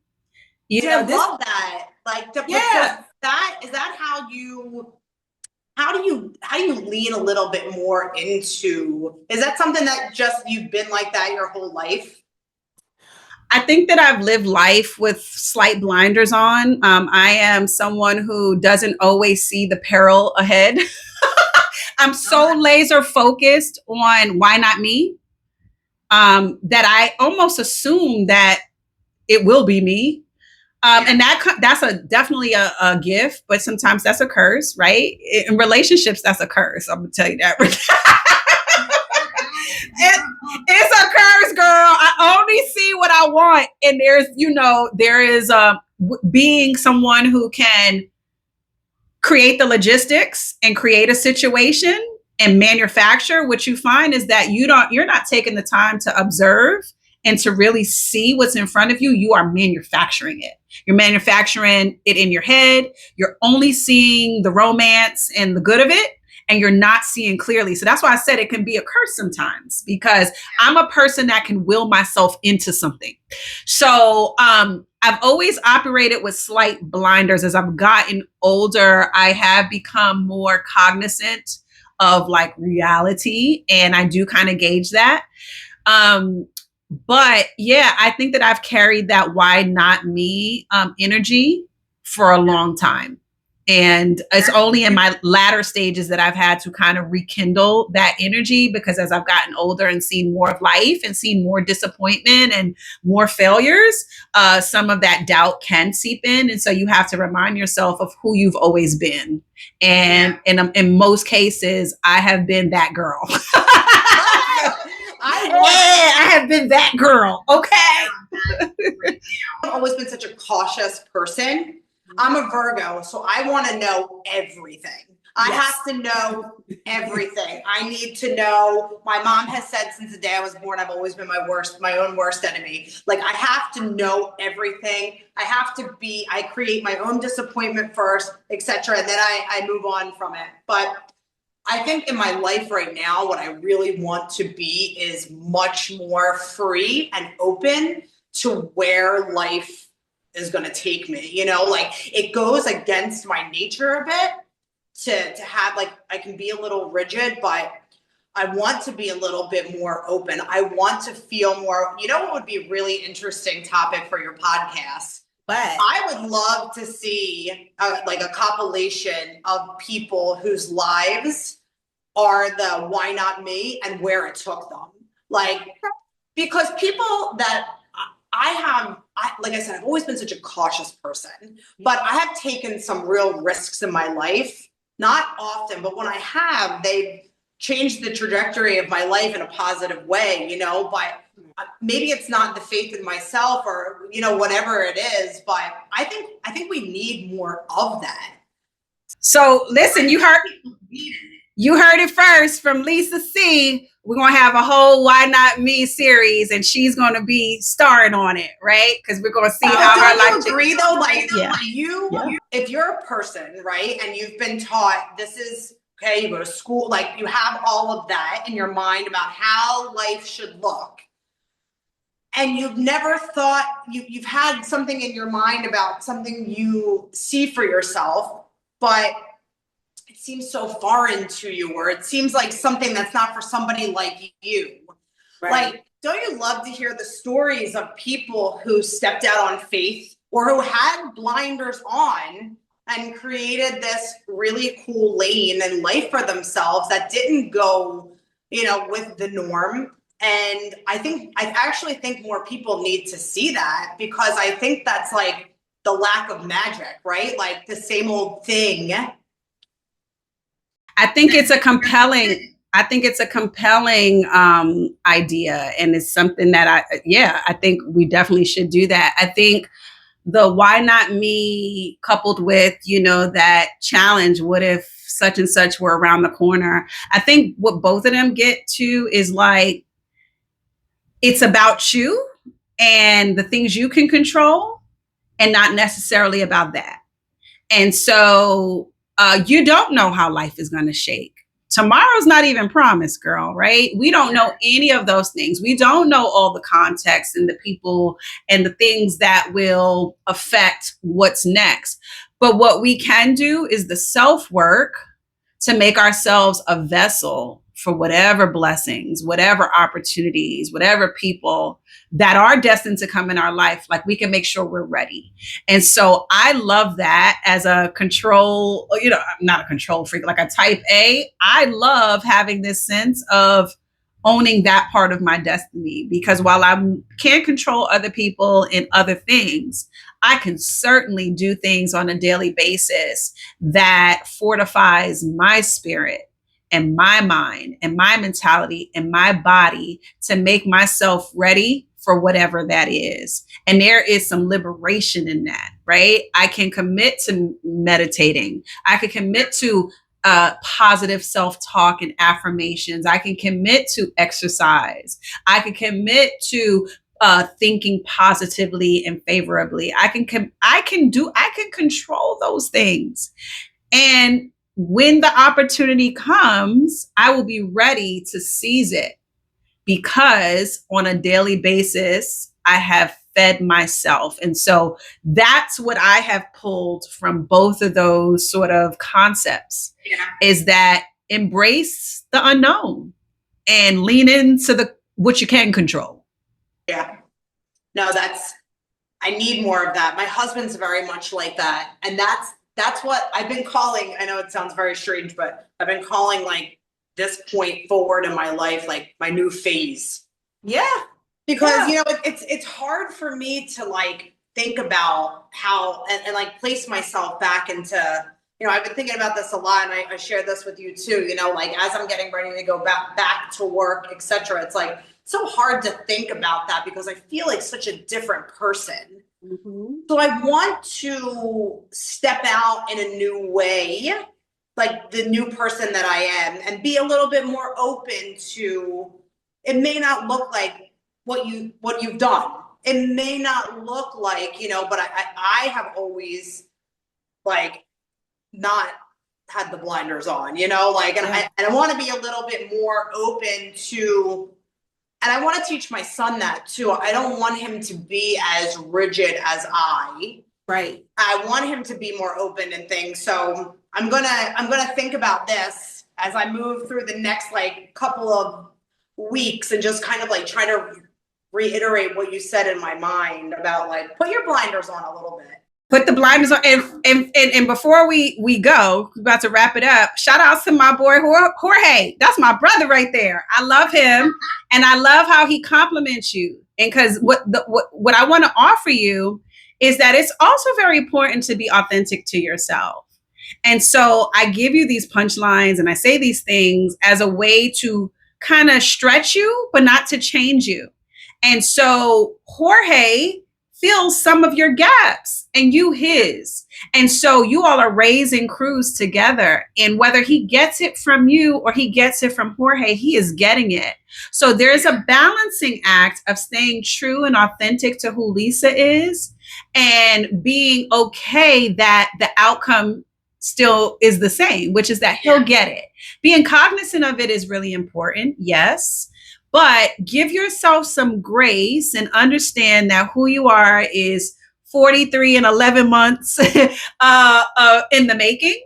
I love that. Like, yeah. Is that how do you lean a little bit more into? Is that something that just you've been like that your whole life? I think that I've lived life with slight blinders on. I am someone who doesn't always see the peril ahead. I'm so laser focused on why not me, that I almost assume that it will be me. And that's definitely a gift, but sometimes that's a curse, right? In relationships, that's a curse. I'm gonna tell you that. It's a curse, girl. I only see what I want, and there is being someone who can create the logistics and create a situation and manufacture. What you find is that you're not taking the time to observe and to really see what's in front of you. You are manufacturing it. You're manufacturing it in your head. You're only seeing the romance and the good of it, and you're not seeing clearly. So that's why I said it can be a curse sometimes, because I'm a person that can will myself into something. So I've always operated with slight blinders. As I've gotten older, I have become more cognizant of like reality, and I do kind of gauge that. But yeah, I think that I've carried that why not me energy for a long time. And it's only in my latter stages that I've had to kind of rekindle that energy, because as I've gotten older and seen more of life and seen more disappointment and more failures, some of that doubt can seep in. And so you have to remind yourself of who you've always been. And in most cases, I have been that girl. I have been that girl. Okay. I've always been such a cautious person. I'm a Virgo, so I want to know everything. I Yes. have to know everything. I need to know. My mom has said since the day I was born, I've always been my own worst enemy. Like I have to know everything. I create my own disappointment first, etc. And then I move on from it. But I think in my life right now, what I really want to be is much more free and open to where life is going to take me. You know, like it goes against my nature a bit to have, like, I can be a little rigid, but I want to be a little bit more open. I want to feel more, you know, what would be a really interesting topic for your podcast? But I would love to see like a compilation of people whose lives are the why not me and where it took them. Like, because people that like I said, I've always been such a cautious person, but I have taken some real risks in my life. Not often, but when I have, they've changed the trajectory of my life in a positive way, you know, but maybe it's not the faith in myself or, you know, whatever it is, but I think we need more of that. So listen, you heard it first from Lisa C. We're going to have a whole Why Not Me series, and she's going to be starring on it, right? Because we're going to see how her life changes. Agree though, like Yeah. if you're a person, right, and you've been taught this is, okay, you go to school, like you have all of that in your mind about how life should look, and you've never thought, you've had something in your mind about something you see for yourself, but it seems so foreign to you, or it seems like something that's not for somebody like you. right. Like, don't you love to hear the stories of people who stepped out on faith or who had blinders on and created this really cool lane in life for themselves that didn't go, you know, with the norm? And I actually think more people need to see that, because I think that's like the lack of magic, right? Like the same old thing. I think it's a compelling idea, and it's something that I think we definitely should do that. I think the why not me coupled with, you know, that challenge, what if such and such were around the corner? I think what both of them get to is like, it's about you and the things you can control, and not necessarily about that. And so you don't know how life is going to shake. Tomorrow's not even promised, girl, right? We don't know any of those things. We don't know all the context and the people and the things that will affect what's next. But what we can do is the self work to make ourselves a vessel for whatever blessings, whatever opportunities, whatever people that are destined to come in our life. Like, we can make sure we're ready. And so I love that as a control, you know, I'm not a control freak, like a type A. I love having this sense of owning that part of my destiny, because while I can't control other people and other things, I can certainly do things on a daily basis that fortifies my spirit and my mind and my mentality and my body to make myself ready for whatever that is. And there is some liberation in that, right? I can commit to meditating. I can commit to positive self-talk and affirmations. I can commit to exercise. I can commit to thinking positively and favorably. I can control those things. And when the opportunity comes, I will be ready to seize it, because on a daily basis, I have fed myself. And so that's what I have pulled from both of those sort of concepts, is that embrace the unknown and lean into what you can control. Yeah. No, I need more of that. My husband's very much like that. And that's what I've been calling. I know it sounds very strange, but I've been calling like this point forward in my life, like my new phase. Yeah. Because, you know, it's hard for me to like think about how and like place myself back into, you know, I've been thinking about this a lot, and I share this with you too, you know, like as I'm getting ready to go back to work, etc. It's like so hard to think about that, because I feel like such a different person. Mm-hmm. So I want to step out in a new way like the new person that I am, and be a little bit more open to, it may not look like what you've done. It may not look like, but I have always like not had the blinders on, and I want to be a little bit more open to, and I want to teach my son that too. I don't want him to be as rigid as Right. I want him to be more open and things. So I'm gonna think about this as I move through the next like couple of weeks, and just kind of like try to reiterate what you said in my mind about like, put your blinders on a little bit. Put the blinders on. And before we go, we're about to wrap it up. Shout outs to my boy Jorge. That's my brother right there. I love him, and I love how he compliments you. And because what I want to offer you is that it's also very important to be authentic to yourself. And so I give you these punchlines and I say these things as a way to kind of stretch you, but not to change you. And so Jorge fills some of your gaps and you his. And so you all are raising crews together. And whether he gets it from you or he gets it from Jorge, he is getting it. So there's a balancing act of staying true and authentic to who Lisa is, and being okay that the outcome still is the same, which is that he'll get it. Being cognizant of it is really important, yes, but give yourself some grace and understand that who you are is 43 and 11 months in the making,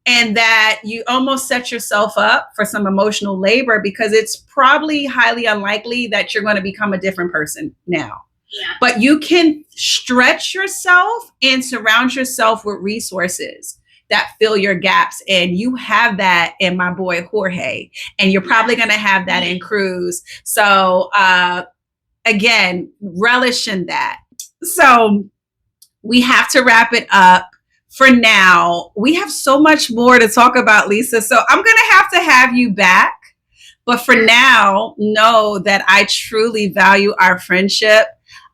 and that you almost set yourself up for some emotional labor, because it's probably highly unlikely that you're going to become a different person now. Yeah. But you can stretch yourself and surround yourself with resources that fill your gaps. And you have that in my boy Jorge, and you're probably going to have that in Cruz. So again, relish in that. So we have to wrap it up for now. We have so much more to talk about, Lisa. So I'm going to have you back. But for now, know that I truly value our friendship.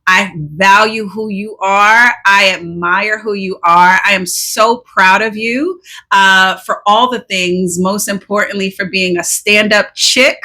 I value who you are. I admire who you are. I am so proud of you for all the things, most importantly, for being a stand-up chick,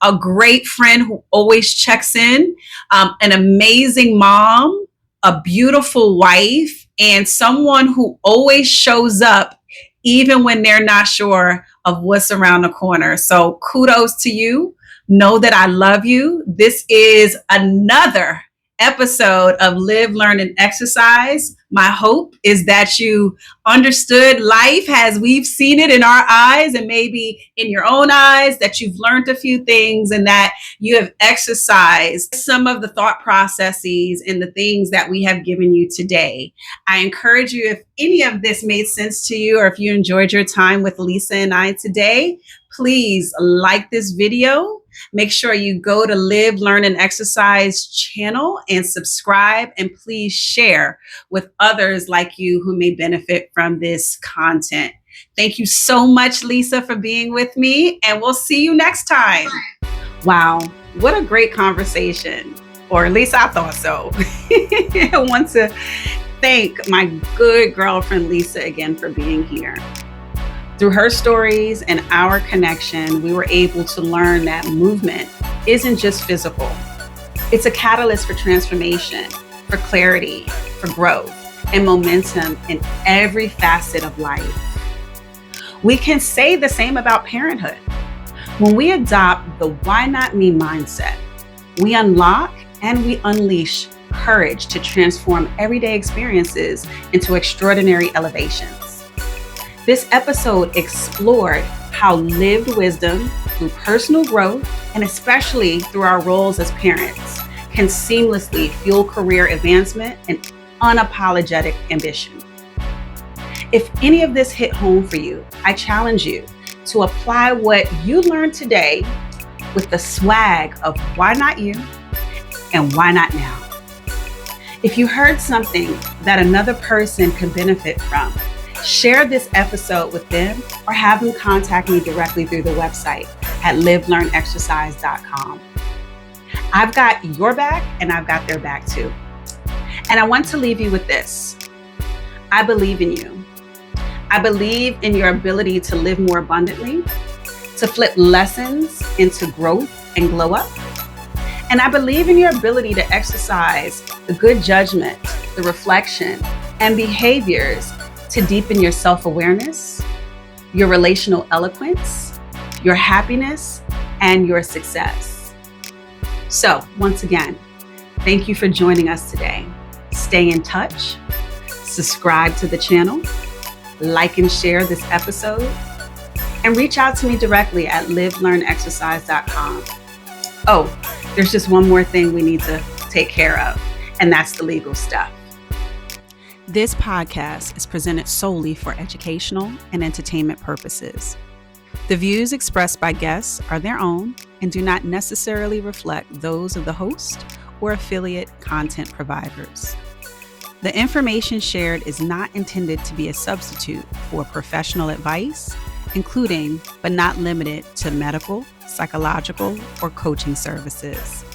a great friend who always checks in, an amazing mom, a beautiful wife, and someone who always shows up even when they're not sure of what's around the corner. So kudos to you. Know that I love you. This is another episode of Live, Learn, and Exercise. My hope is that you understood life as we've seen it in our eyes, and maybe in your own eyes, that you've learned a few things, and that you have exercised some of the thought processes and the things that we have given you today. I encourage you, if any of this made sense to you, or if you enjoyed your time with Lisa and I today, please like this video. Make sure you go to Live, Learn, and Exercise channel and subscribe, and please share with others like you who may benefit from this content. Thank you so much, Lisa, for being with me, and we'll see you next time. Wow, what a great conversation, or at least I thought so. I want to thank my good girlfriend, Lisa, again for being here. Through her stories and our connection, we were able to learn that movement isn't just physical. It's a catalyst for transformation, for clarity, for growth, and momentum in every facet of life. We can say the same about parenthood. When we adopt the why not me mindset, we unlock and we unleash courage to transform everyday experiences into extraordinary elevations. This episode explored how lived wisdom through personal growth, and especially through our roles as parents, can seamlessly fuel career advancement and unapologetic ambition. If any of this hit home for you, I challenge you to apply what you learned today with the swag of why not you and why not now. If you heard something that another person could benefit from, share this episode with them, or have them contact me directly through the website at livelearnexercise.com. I've got your back, and I've got their back too. And I want to leave you with this. I believe in you. I believe in your ability to live more abundantly, to flip lessons into growth and glow up. And I believe in your ability to exercise the good judgment, the reflection, and behaviors to deepen your self-awareness, your relational eloquence, your happiness, and your success. So, once again, thank you for joining us today. Stay in touch, subscribe to the channel, like and share this episode, and reach out to me directly at livelearnexercise.com. Oh, there's just one more thing we need to take care of, and that's the legal stuff. This podcast is presented solely for educational and entertainment purposes. The views expressed by guests are their own and do not necessarily reflect those of the host or affiliate content providers. The information shared is not intended to be a substitute for professional advice, including but not limited to medical, psychological, or coaching services.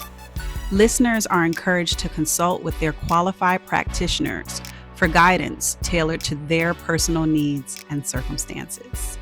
Listeners are encouraged to consult with their qualified practitioners for guidance tailored to their personal needs and circumstances.